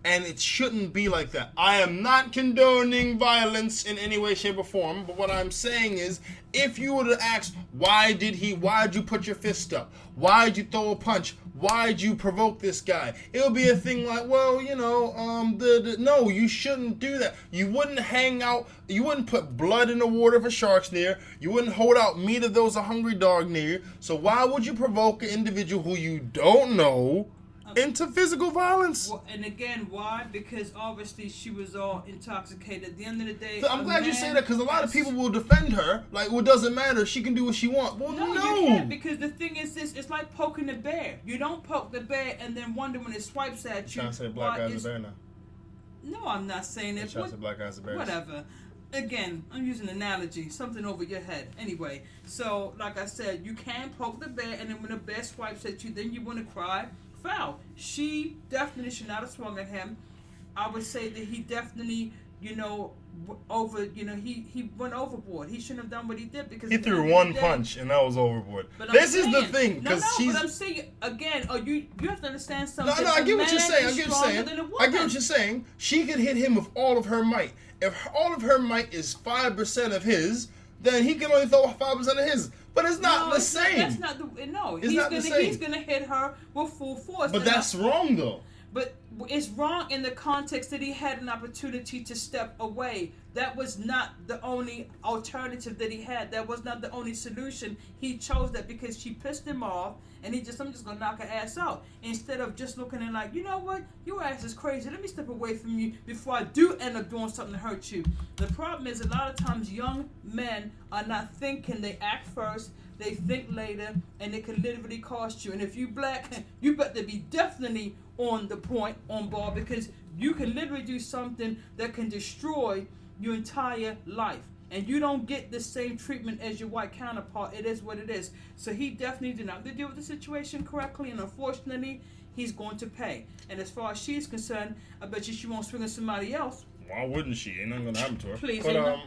And it shouldn't be like that. I am not condoning violence in any way, shape, or form. But what I'm saying is, if you were to ask, why'd you put your fist up? Why'd you throw a punch? Why'd you provoke this guy? It'll be a thing like, well, no, you shouldn't do that. You wouldn't hang out. You wouldn't put blood in the water for sharks near. You wouldn't hold out meat if there was a hungry dog near. So why would you provoke an individual who you don't know into physical violence? Well, and again, why? Because obviously she was all intoxicated. At the end of the day, so I'm glad you say that because a lot of people will defend her. Like, well, it doesn't matter. She can do what she wants. Well, no. You can't, because the thing is this: it's like poking the bear. You don't poke the bear and then wonder when it swipes at you. You're trying to say black guy's a bear now? No, I'm not saying that. You're trying to say black guy's a bear. Whatever. Again, I'm using an analogy, something over your head. Anyway, so like I said, you can poke the bear, and then when the bear swipes at you, then you want to cry. Foul. She definitely should not have swung at him. I would say that he definitely, he went overboard. He shouldn't have done what he did because he threw one punch and that was overboard. This is the thing, because but I'm saying again. You have to understand something. No, I get what you're saying. I get what you're saying. She could hit him with all of her might. If all of her might is 5% of his, then he can only throw 5% of his. But it's not the same. That's not the no. He's gonna hit her with full force. But that's wrong though. But it's wrong in the context that he had an opportunity to step away. That was not the only alternative that he had. That was not the only solution. He chose that because she pissed him off, and I'm just gonna knock her ass out. Instead of just looking at like, you know what, your ass is crazy. Let me step away from you before I do end up doing something to hurt you. The problem is a lot of times young men are not thinking. They act first. They think later, and it can literally cost you. And if you black, you better be definitely on the point, on ball, because you can literally do something that can destroy your entire life. And you don't get the same treatment as your white counterpart. It is what it is. So he definitely did not deal with the situation correctly, and unfortunately, he's going to pay. And as far as she's concerned, I bet you she won't swing at somebody else. why wouldn't she? Ain't nothing gonna happen to her. Please, whatever.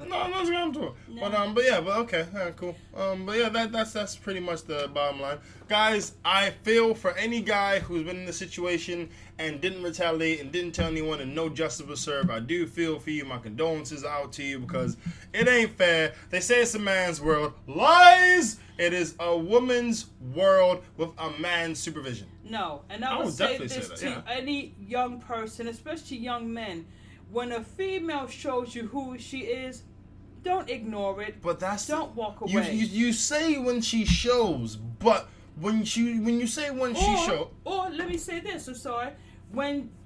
No, nothing's gonna happen to her. No. But okay, cool. But yeah, that's pretty much the bottom line, guys. I feel for any guy who's been in this situation and didn't retaliate and didn't tell anyone and no justice was served. I do feel for you. My condolences out to you because it ain't fair. They say it's a man's world. Lies. It is a woman's world with a man's supervision. No, and I would say this to any young person, especially young men. When a female shows you who she is, don't ignore it. But don't walk away. You say when she shows, but when you say when she shows. Or let me say this. I'm sorry.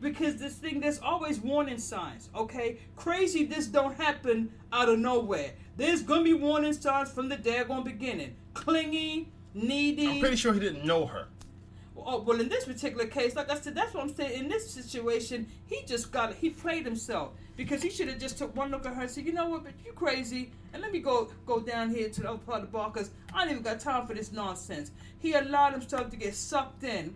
Because there's always warning signs. Okay, crazy. This don't happen out of nowhere. There's gonna be warning signs from the daggone beginning. Clingy, needy. I'm pretty sure he didn't know her. Oh, well, in this particular case, like I said, that's what I'm saying. In this situation, he played himself because he should have just took one look at her and said, you know what, but you crazy, and let me go down here to the other part of the bar because I ain't even got time for this nonsense. He allowed himself to get sucked in,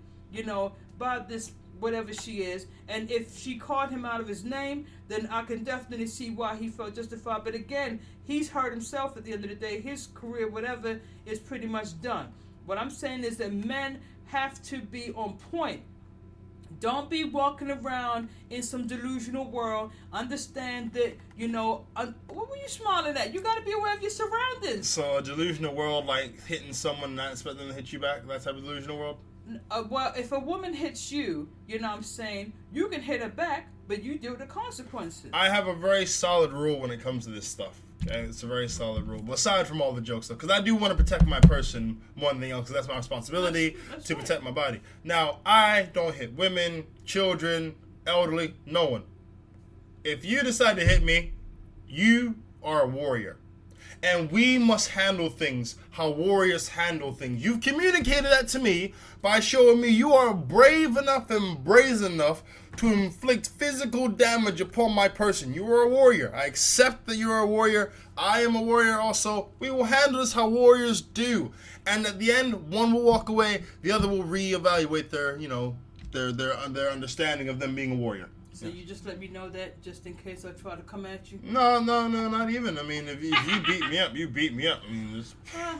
by this whatever she is, and if she called him out of his name, then I can definitely see why he felt justified. But again, he's hurt himself at the end of the day. His career, whatever, is pretty much done. What I'm saying is that men have to be on point. Don't be walking around in some delusional world. Understand that, what were you smiling at? You got to be aware of your surroundings. So a delusional world, like hitting someone and not expecting them to hit you back, that type of delusional world? Well, if a woman hits you, you can hit her back, but you deal with the consequences. I have a very solid rule when it comes to this stuff. Okay, it's a very solid rule. But aside from all the jokes, though, because I do want to protect my person more than anything else, because that's my responsibility to protect my body. Now, I don't hit women, children, elderly, no one. If you decide to hit me, you are a warrior. And we must handle things how warriors handle things. You've communicated that to me by showing me you are brave enough and brazen enough to inflict physical damage upon my person. You are a warrior. I accept that you are a warrior. I am a warrior also. We will handle this how warriors do. And at the end, one will walk away, the other will reevaluate their understanding of them being a warrior. So you just let me know that just in case I try to come at you? No, not even. I mean, if you beat me up, you beat me up. I mean,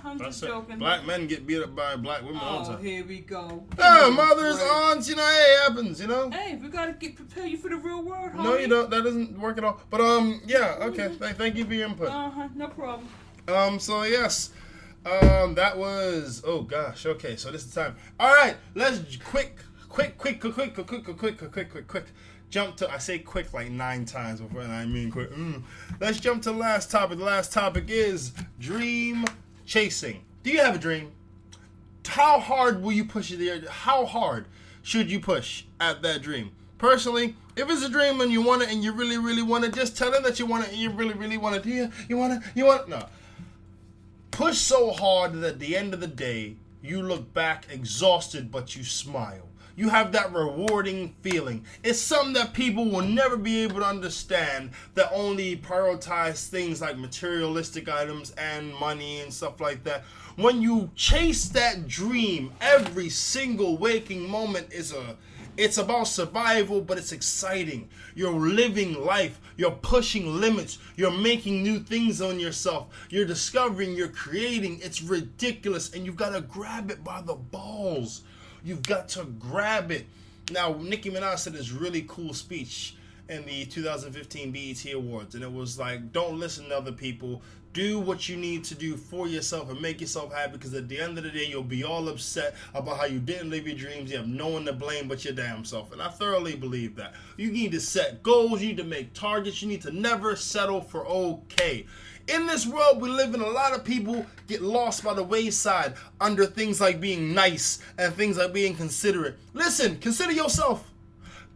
I'm just joking. Black men get beat up by black women all the time. Oh, here we go. Mothers, aunts, hey, it happens, Hey, we gotta prepare you for the real world, homie. No, you don't. That doesn't work at all. But, yeah, okay. Thank you for your input. No problem. So, yes. That was, oh, gosh. Okay, so this is the time. All right, let's quick. Jump to, I say quick like 9 times before, and I mean quick. Let's jump to the last topic. The last topic is dream chasing. Do you have a dream? How hard will you push it? How hard should you push at that dream? Personally, if it's a dream and you want it and you really, really want it, just tell them that you want it and you really, really want it. You want it? No. Push so hard that at the end of the day, you look back exhausted, but you smile. You have that rewarding feeling. It's something that people will never be able to understand that only prioritize things like materialistic items and money and stuff like that. When you chase that dream, every single waking moment it's about survival, but it's exciting. You're living life. You're pushing limits. You're making new things on yourself. You're discovering, you're creating. It's ridiculous, and you've got to grab it by the balls. You've got to grab it. Now, Nicki Minaj said this really cool speech in the 2015 BET Awards, and it was like, don't listen to other people. Do what you need to do for yourself and make yourself happy, because at the end of the day, you'll be all upset about how you didn't live your dreams. You have no one to blame but your damn self, and I thoroughly believe that. You need to set goals. You need to make targets. You need to never settle for okay. In this world we live in, a lot of people get lost by the wayside under things like being nice and things like being considerate. Listen, consider yourself.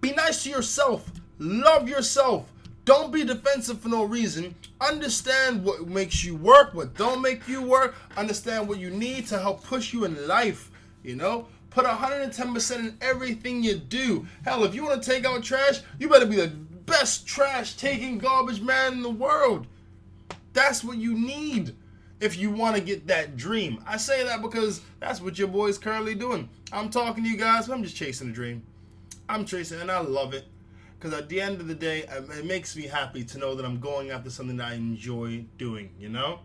Be nice to yourself. Love yourself. Don't be defensive for no reason. Understand what makes you work, what don't make you work. Understand what you need to help push you in life, Put 110% in everything you do. Hell, if you want to take out trash, you better be the best trash-taking garbage man in the world. That's what you need if you want to get that dream. I say that because that's what your boy's currently doing. I'm talking to you guys. I'm just chasing a dream. I'm chasing, and I love it. Because at the end of the day, it makes me happy to know that I'm going after something that I enjoy doing, you know?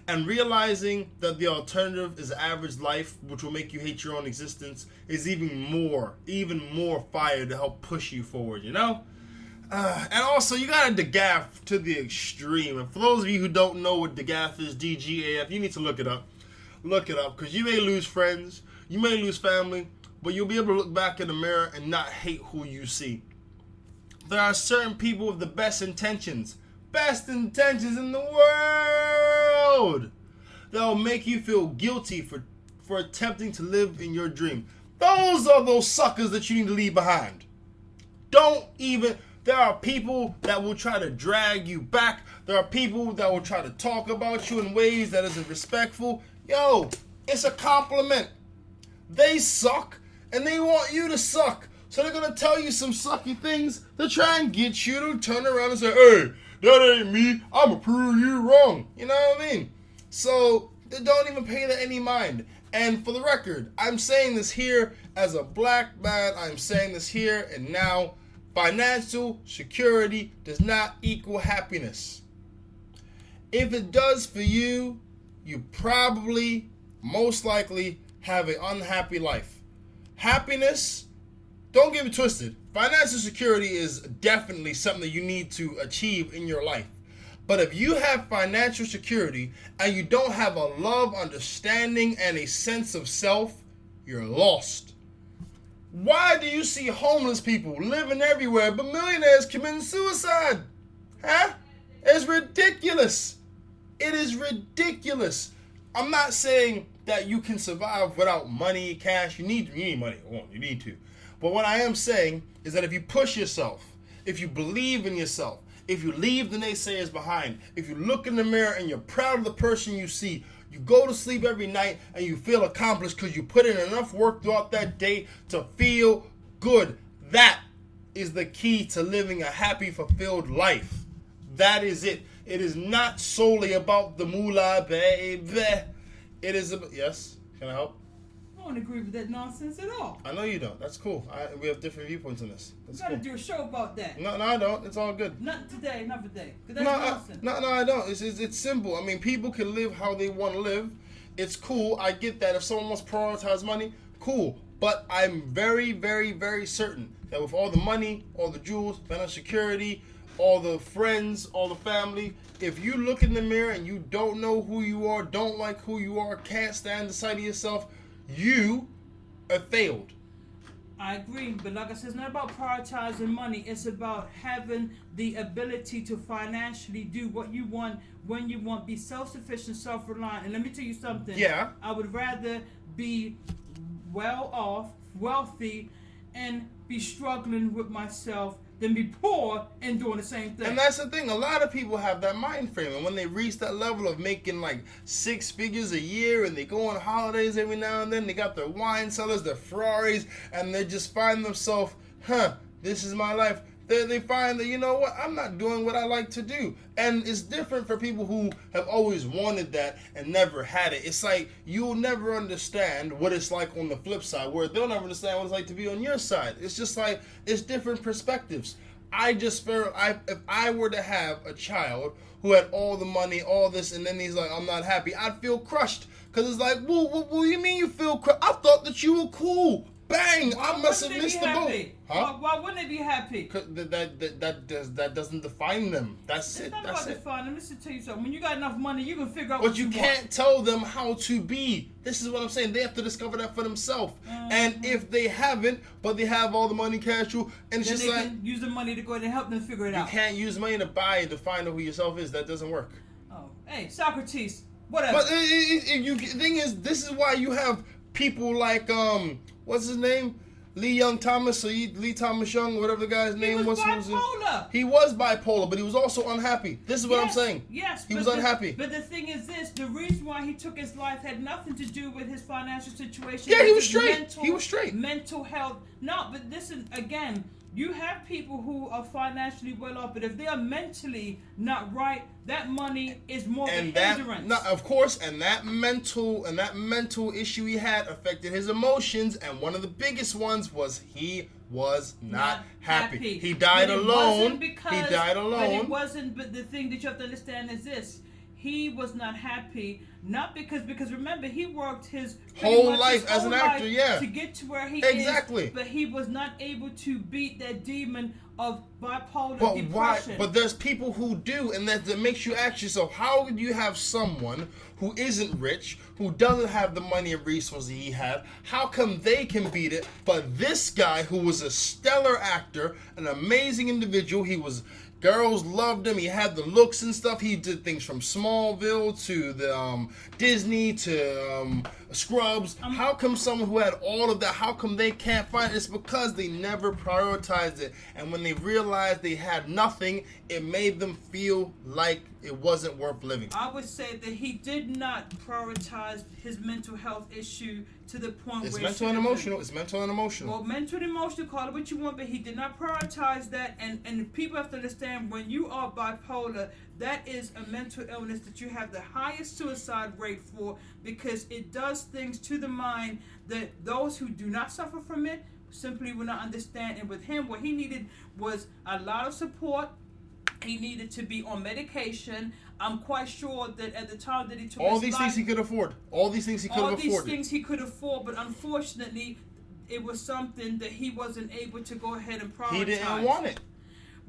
And realizing that the alternative is average life, which will make you hate your own existence, is even more fire to help push you forward, you know? And also, you gotta DGAF to the extreme. And for those of you who don't know what DGAF is, DGAF, you need to look it up. Look it up, because you may lose friends, you may lose family, but you'll be able to look back in the mirror and not hate who you see. There are certain people with the best intentions in the world, that'll make you feel guilty for attempting to live in your dream. Those are those suckers that you need to leave behind. There are people that will try to drag you back. There are people that will try to talk about you in ways that isn't respectful. Yo, it's a compliment. They suck, and they want you to suck. So they're going to tell you some sucky things to try and get you to turn around and say, hey, that ain't me. I'm going to prove you wrong. You know what I mean? So they don't even pay that any mind. And for the record, I'm saying this here as a black man. I'm saying this here and now. Financial security does not equal happiness. If it does for you, you probably, most likely, have an unhappy life. Happiness, don't get me twisted. Financial security is definitely something that you need to achieve in your life. But if you have financial security and you don't have a love, understanding, and a sense of self, you're lost. Why do you see homeless people living everywhere but millionaires committing suicide? Huh? It's ridiculous. It is ridiculous. I'm not saying that you can survive without money, cash. You need money. Well, you need to. But what I am saying is that if you push yourself, if you believe in yourself, if you leave the naysayers behind, if you look in the mirror and you're proud of the person you see, you go to sleep every night and you feel accomplished because you put in enough work throughout that day to feel good. That is the key to living a happy, fulfilled life. That is it. It is not solely about the moolah, baby. It is about... Yes? Can I help? I don't agree with that nonsense at all. I know you don't. That's cool. We have different viewpoints on this. That's you got to do a show about that. No, I don't. It's all good. Not today, not today. That's nonsense. No, I don't. It's simple. I mean, people can live how they want to live. It's cool. I get that. If someone wants to prioritize money, cool. But I'm very, very, very certain that with all the money, all the jewels, financial security, all the friends, all the family, if you look in the mirror and you don't know who you are, don't like who you are, can't stand the sight of yourself, you have failed. I agree, but like I said, it's not about prioritizing money. It's about having the ability to financially do what you want, when you want, be self-sufficient, self-reliant. And let me tell you something. Yeah. I would rather be well off, wealthy, and be struggling with myself than be poor and doing the same thing. And that's the thing. A lot of people have that mind frame. And when they reach that level of making like 6 figures a year and they go on holidays every now and then, they got their wine cellars, their Ferraris, and they just find themselves, this is my life. They find that, you know what, I'm not doing what I like to do. And it's different for people who have always wanted that and never had it. It's like you'll never understand what it's like on the flip side, where they'll never understand what it's like to be on your side. It's just like, it's different perspectives. I just feel, if I were to have a child who had all the money, all this, and then he's like, I'm not happy, I'd feel crushed. Because it's like, what you mean you feel crushed? I thought that you were cool. Bang! I must have missed the boat. Huh? Why wouldn't they be happy? Cause that doesn't define them. That's it. It's not That's about it. defining them. Let me tell you something. When you got enough money, you can figure out what But you can't tell them how to be. This is what I'm saying. They have to discover that for themselves. And if they haven't, but they have all the money, cash, and it's then just they like can use the money to go ahead and help them figure it out. you can't use money to buy and define who yourself is. That doesn't work. Oh, hey, Socrates, whatever. But the thing is, this is why you have people like what's his name? Lee Young Thomas, or Lee Thomas Young, whatever the guy's name was. Bipolar. He was bipolar, but he was also unhappy. This is what I'm saying. Yes, he was unhappy. But the thing is this: the reason why he took his life had nothing to do with his financial situation. Yeah, he was straight. He was straight. Mental health. No, but listen again. You have people who are financially well off, but if they are mentally not right, that money is more of a hindrance. Of course, and that mental issue he had affected his emotions, and one of the biggest ones was he was not happy. He died alone. He died alone. But it wasn't. But the thing that you have to understand is this: he was not happy, not because remember he worked his whole life as an actor, to get to where he is. But he was not able to beat that demon of bipolar depression. Why? But there's people who do, and that makes you ask yourself, how do you have someone who isn't rich, who doesn't have the money and resources he had, how come they can beat it? But this guy, who was a stellar actor, an amazing individual, girls loved him. He had the looks and stuff. He did things from Smallville to the Disney to Scrubs. How come someone who had all of that, how come they can't find it? It's because they never prioritized it. And when they realized they had nothing, it made them feel like it wasn't worth living. I would say that he did not prioritize his mental health issue to the point it's where mental and emotional. It's mental and emotional. Well, mental and emotional, call it what you want, but he did not prioritize that. And people have to understand, when you are bipolar, that is a mental illness that you have the highest suicide rate for, because it does things to the mind that those who do not suffer from it simply will not understand. And with him, what he needed was a lot of support. He needed to be on medication. I'm quite sure that at the time that he took all these things he could afford. All these things he could have afforded. All these things he could afford, but unfortunately, it was something that he wasn't able to go ahead and prioritize. He didn't want it.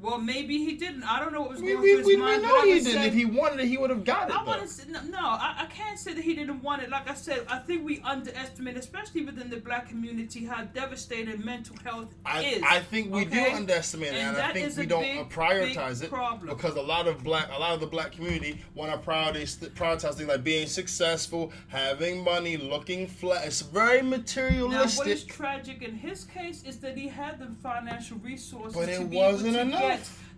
Well, maybe he didn't. I don't know what was going through his mind. We know he didn't. If he wanted it, he would have got it. I can't say that he didn't want it. Like I said, I think we underestimate, especially within the black community, how devastating mental health is. I think we do underestimate it, and I think we don't prioritize it problem. Because a lot of the black community want to prioritize things like being successful, having money, looking flat. It's very materialistic. Now, what is tragic in his case is that he had the financial resources, but it wasn't enough.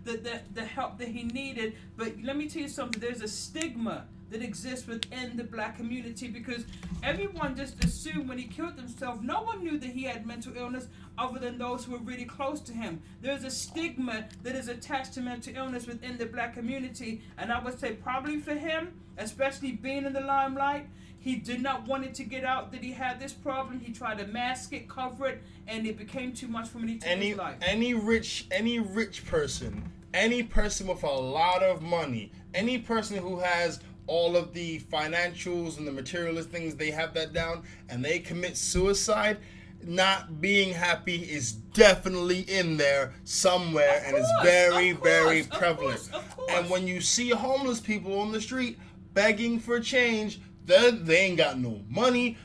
The help that he needed. But let me tell you something, there's a stigma that exists within the black community, because everyone just assumed when he killed himself, no one knew that he had mental illness other than those who were really close to him. There's a stigma that is attached to mental illness within the black community, and I would say probably for him, especially being in the limelight, he did not want it to get out that he had this problem. He tried to mask it, cover it, and it became too much for him, and he took his life. Any rich person, any person with a lot of money, any person who has all of the financials and the materialist things, they have that down, and they commit suicide, not being happy is definitely in there somewhere, and it's very prevalent. Of course. And when you see homeless people on the street begging for change, they ain't got no money,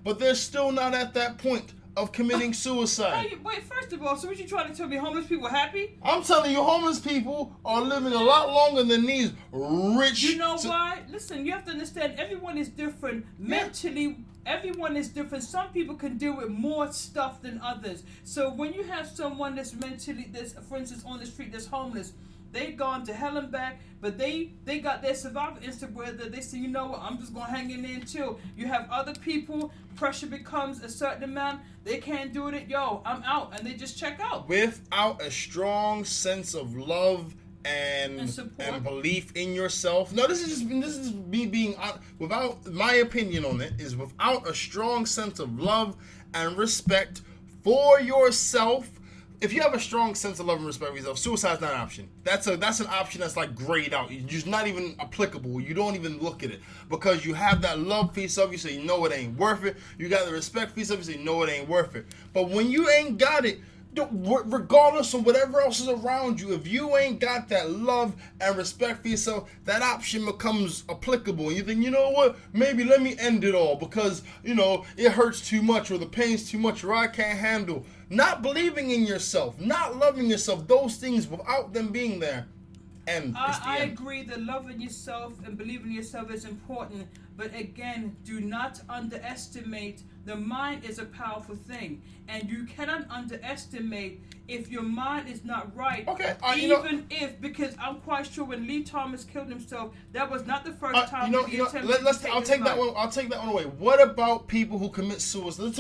but they're still not at that point of committing suicide. Wait, first of all, so what you trying to tell me, homeless people are happy? I'm telling you, homeless people are living a lot longer than these rich... You know why? Listen, you have to understand, everyone is different. Mentally, everyone is different. Some people can deal with more stuff than others. So when you have someone that's for instance, on the street that's homeless, they've gone to hell and back, but they got their survival instinct where they say, you know what, I'm just going to hang in there and chill. You have other people, pressure becomes a certain amount, they can't do it, I'm out, and they just check out. Without a strong sense of love and belief in yourself. No, this is me being, without, my opinion on it, is without a strong sense of love and respect for yourself. If you have a strong sense of love and respect for yourself, suicide's not an option. That's an option that's like grayed out. It's just not even applicable. You don't even look at it because you have that love for yourself. You say, you know it ain't worth it. You got the respect for yourself. You say, no, it ain't worth it. But when you ain't got it, regardless of whatever else is around you, if you ain't got that love and respect for yourself, that option becomes applicable. And you think, you know what, maybe let me end it all because, it hurts too much or the pain's too much or I can't handle. Not believing in yourself, not loving yourself, those things without them being there. And I agree that loving yourself and believing in yourself is important. But again, do not underestimate. The mind is a powerful thing, and you cannot underestimate if your mind is not right. Okay, because I'm quite sure when Lee Thomas killed himself, that was not the first time he attempted to take I'll take that one. I'll take that one away. What about people who commit suicide? Let's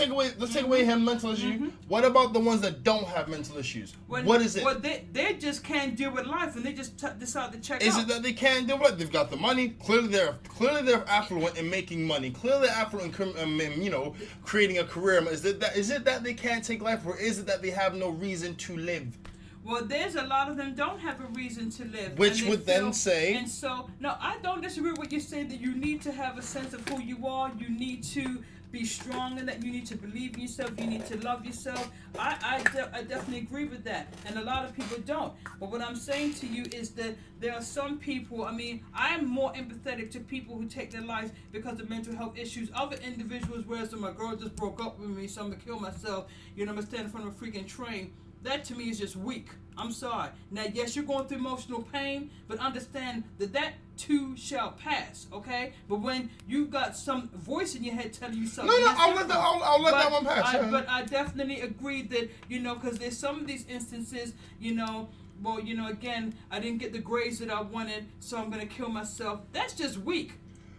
take away him mental issues. Mm-hmm. What about the ones that don't have mental issues? What is it? Well, they just can't deal with life, and they just decide to check out. Is it that they can't deal with it? They've got the money. Clearly they're affluent. affluent and making money, clearly affluent and creating a career. Is it that they can't take life, or is it that they have no reason to live? Well, there's a lot of them don't have a reason to live. Which would then say... And so, no, I don't disagree with you saying that you need to have a sense of who you are. You need to be strong in that. You need to believe in yourself. You need to love yourself. I definitely agree with that. And a lot of people don't. But what I'm saying to you is that there are some people, I am more empathetic to people who take their lives because of mental health issues. Other individuals, whereas my girl just broke up with me, so I'm going to kill myself. I'm going to stand in front of a freaking train. That to me is just weak. I'm sorry. Now, yes, you're going through emotional pain, but understand that too shall pass, okay? But when you've got some voice in your head telling you something... No, I'll let that one pass. But I definitely agree that, because there's some of these instances, again, I didn't get the grades that I wanted, so I'm going to kill myself. That's just weak.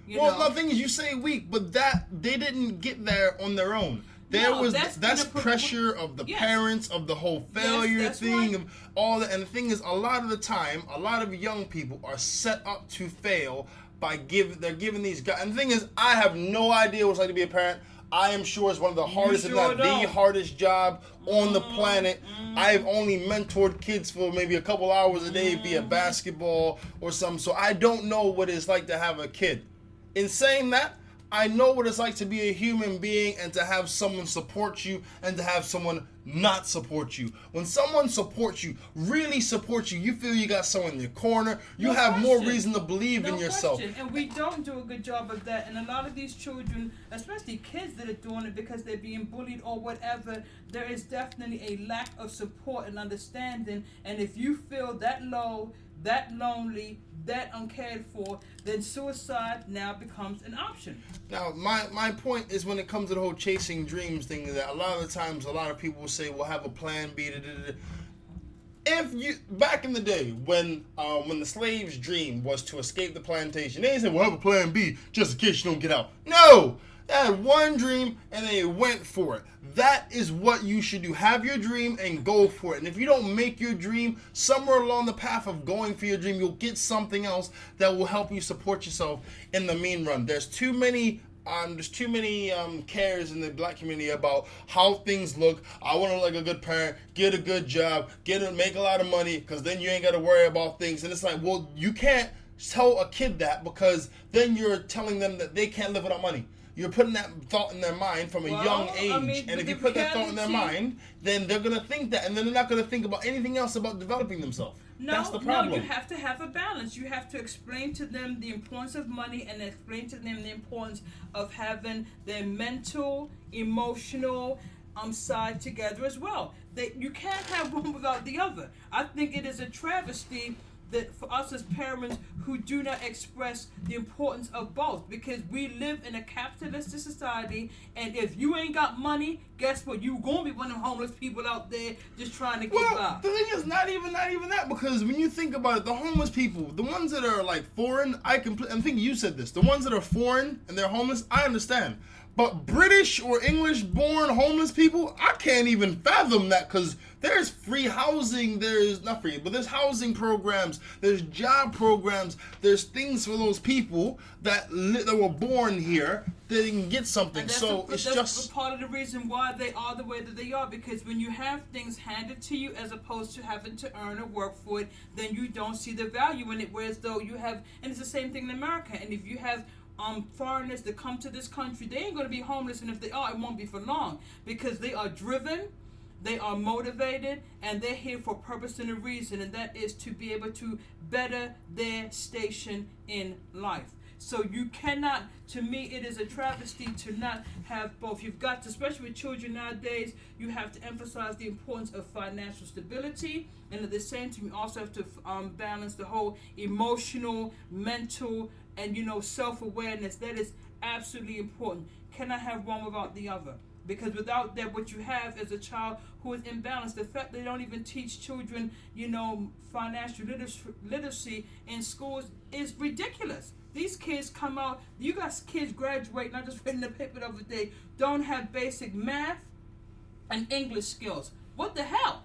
The thing is, you say weak, but that they didn't get there on their own. That's pressure of the parents, of the whole failure thing, of all that. And the thing is, a lot of the time, a lot of young people are set up to fail by they're giving these guys. And the thing is, I have no idea what it's like to be a parent. I am sure it's one of the hardest, if not the hardest job on the planet. I've only mentored kids for maybe a couple hours a day via basketball or something. So I don't know what it's like to have a kid. In saying that, I know what it's like to be a human being and to have someone support you and to have someone not support you. When someone supports you, really supports you, you feel you got someone in your corner. You have more reason to believe in yourself. And we don't do a good job of that. And a lot of these children, especially kids that are doing it because they're being bullied or whatever, there is definitely a lack of support and understanding. And if you feel that low, that lonely, that uncared for, then suicide now becomes an option. Now, my point is when it comes to the whole chasing dreams thing, that a lot of the times a lot of people will say, well, have a plan B. If you, back in the day, when the slave's dream was to escape the plantation, they said, well, have a plan B just in case you don't get out. No! They had one dream and they went for it. That is what you should do. Have your dream and go for it. And if you don't make your dream, somewhere along the path of going for your dream, you'll get something else that will help you support yourself in the mean run. There's too many cares in the black community about how things look. I want to look like a good parent, get a good job, make a lot of money, because then you ain't got to worry about things. And it's like, well, you can't tell a kid that, because then you're telling them that they can't live without money. You're putting that thought in their mind from a young age. And if you put that thought in their mind, then they're going to think that. And then they're not going to think about anything else about developing themselves. That's the problem. No, you have to have a balance. You have to explain to them the importance of money and explain to them the importance of having their mental, emotional side together as well. You can't have one without the other. I think it is a travesty that for us as parents who do not express the importance of both, because we live in a capitalistic society, and if you ain't got money, guess what? You gonna be one of them homeless people out there just trying to get by. The thing is, not even that, because when you think about it, the homeless people, the ones that are like foreign, I'm thinking you said this, the ones that are foreign and they're homeless, I understand. But British or English-born homeless people, I can't even fathom that, because there's free housing, there's housing programs, there's job programs, there's things for those people that were born here that they can get something. That's part of the reason why they are the way that they are, because when you have things handed to you as opposed to having to earn or work for it, then you don't see the value in it, whereas though you have, and it's the same thing in America, and if you have foreigners that come to this country, they ain't going to be homeless, and if they are, it won't be for long, because they are driven, they are motivated, and they're here for a purpose and a reason, and that is to be able to better their station in life. So you cannot, to me, it is a travesty to not have both. You've got to, especially with children nowadays, you have to emphasize the importance of financial stability, and at the same time, you also have to balance the whole emotional, mental, and self-awareness. That is absolutely important. Cannot have one without the other, because without that, what you have is a child who is imbalanced. The fact they don't even teach children financial literacy in schools is ridiculous. These kids come out, you got kids graduating, I just read in the paper the other day, don't have basic math and English skills. What the hell?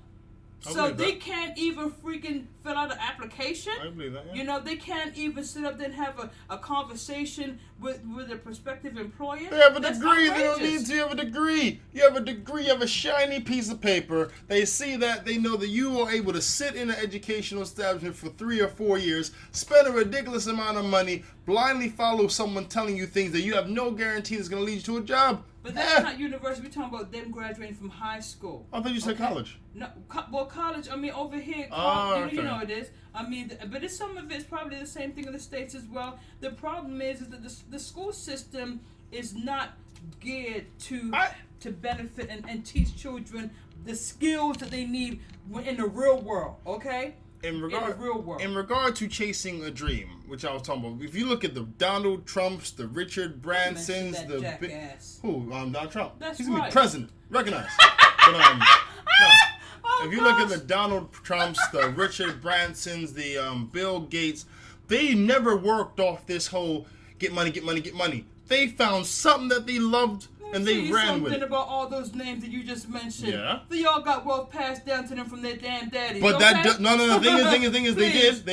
So they can't even freaking fill out an application. I believe that, yeah. You know, they can't even sit up there and have a conversation with a prospective employer. They have a That's degree. They don't outrageous. need to have a degree. You have a degree. You have a shiny piece of paper. They see that. They know that you are able to sit in an educational establishment for 3 or 4 years, spend a ridiculous amount of money, blindly follow someone telling you things that you have no guarantee is going to lead you to a job. But that's not university. We're talking about them graduating from high school. I thought you said college. No, college. I mean, over here, you know it is. I mean, but it's some of it's probably the same thing in the States as well. The problem is that the school system is not geared to benefit and teach children the skills that they need in the real world. Okay. In the real world. In regard to chasing a dream, which I was talking about, if you look at the Donald Trumps, the Richard Bransons, the jackass. Donald Trump. That's He's right. gonna be president. Recognized. But, no. If you look at the Donald Trumps, the Richard Bransons, the Bill Gates, they never worked off this whole get money, get money, get money. They found something that they loved and they ran with it. Something about all those names that you just mentioned. Yeah. They all got wealth passed down to them from their damn daddies. But okay? The thing is, they did.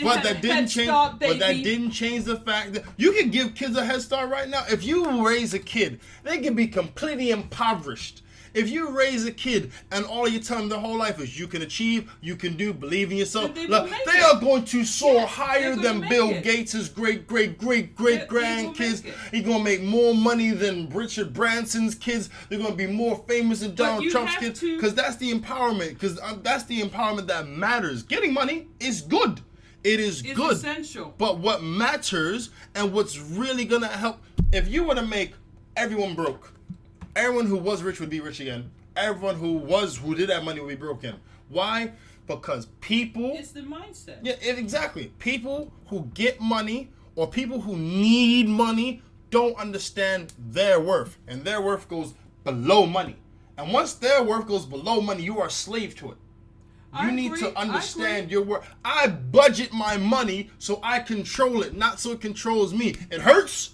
But that didn't change. Start, but that didn't change the fact that you can give kids a head start right now. If you raise a kid, they can be completely impoverished. If you raise a kid and all you tell them their whole life is you can achieve, you can do, believe in yourself, they are going to soar higher than Bill Gates' great grandkids. He's going to make more money than Richard Branson's kids. They're going to be more famous than Donald Trump's kids. Because that's the empowerment. Because that's the empowerment that matters. Getting money is good. It is good. It's essential. But what matters and what's really going to help, if you were to make everyone broke, everyone who was rich would be rich again. Everyone who did have money would be broke again. Why? Because people... It's the mindset. Yeah, exactly. People who get money or people who need money don't understand their worth. And their worth goes below money. And once their worth goes below money, you are a slave to it. You need to understand your worth. I budget my money so I control it, not so it controls me. It hurts.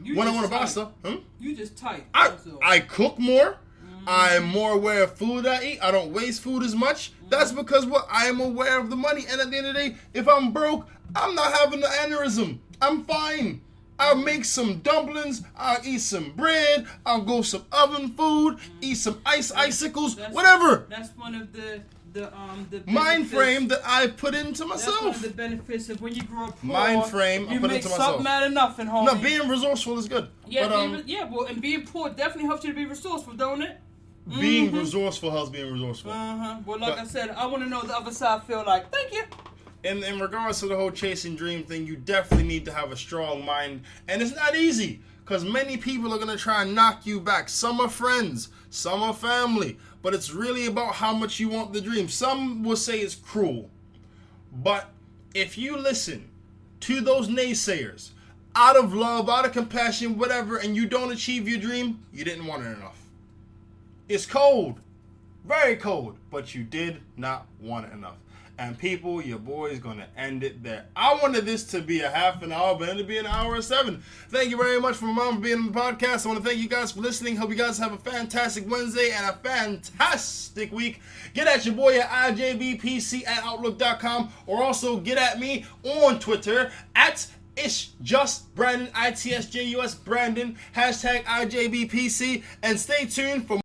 When I want to buy stuff, you just tight. I cook more. I'm more aware of food I eat. I don't waste food as much. That's because I am aware of the money. And at the end of the day, if I'm broke, I'm not having an aneurysm. I'm fine. I'll make some dumplings. I'll eat some bread. I'll go some oven food. Eat some icicles. Whatever. That's one of the mind frame that I put into myself. That's one of the benefits of when you grow up poor. Mind frame I put into myself. You make something out of nothing, homie. No, being resourceful is good. Yeah, and being poor definitely helps you to be resourceful, don't it? Being resourceful helps being resourceful. Well, like I said, I want to know the other side feel like. Thank you. In regards to the whole chasing dream thing, you definitely need to have a strong mind. And it's not easy. Because many people are going to try and knock you back. Some are friends. Some are family. But it's really about how much you want the dream. Some will say it's cruel. But if you listen to those naysayers, out of love, out of compassion, whatever, and you don't achieve your dream, you didn't want it enough. It's cold. Very cold. But you did not want it enough. And people, your boy is going to end it there. I wanted this to be a half an hour, but it ended up being an hour and 7. Thank you very much for my mom for being on the podcast. I want to thank you guys for listening. Hope you guys have a fantastic Wednesday and a fantastic week. Get at your boy at IJBPC@Outlook.com or also get at me on Twitter at ItsJusBrandon, ItsJusBrandon, #IJBPC, and stay tuned for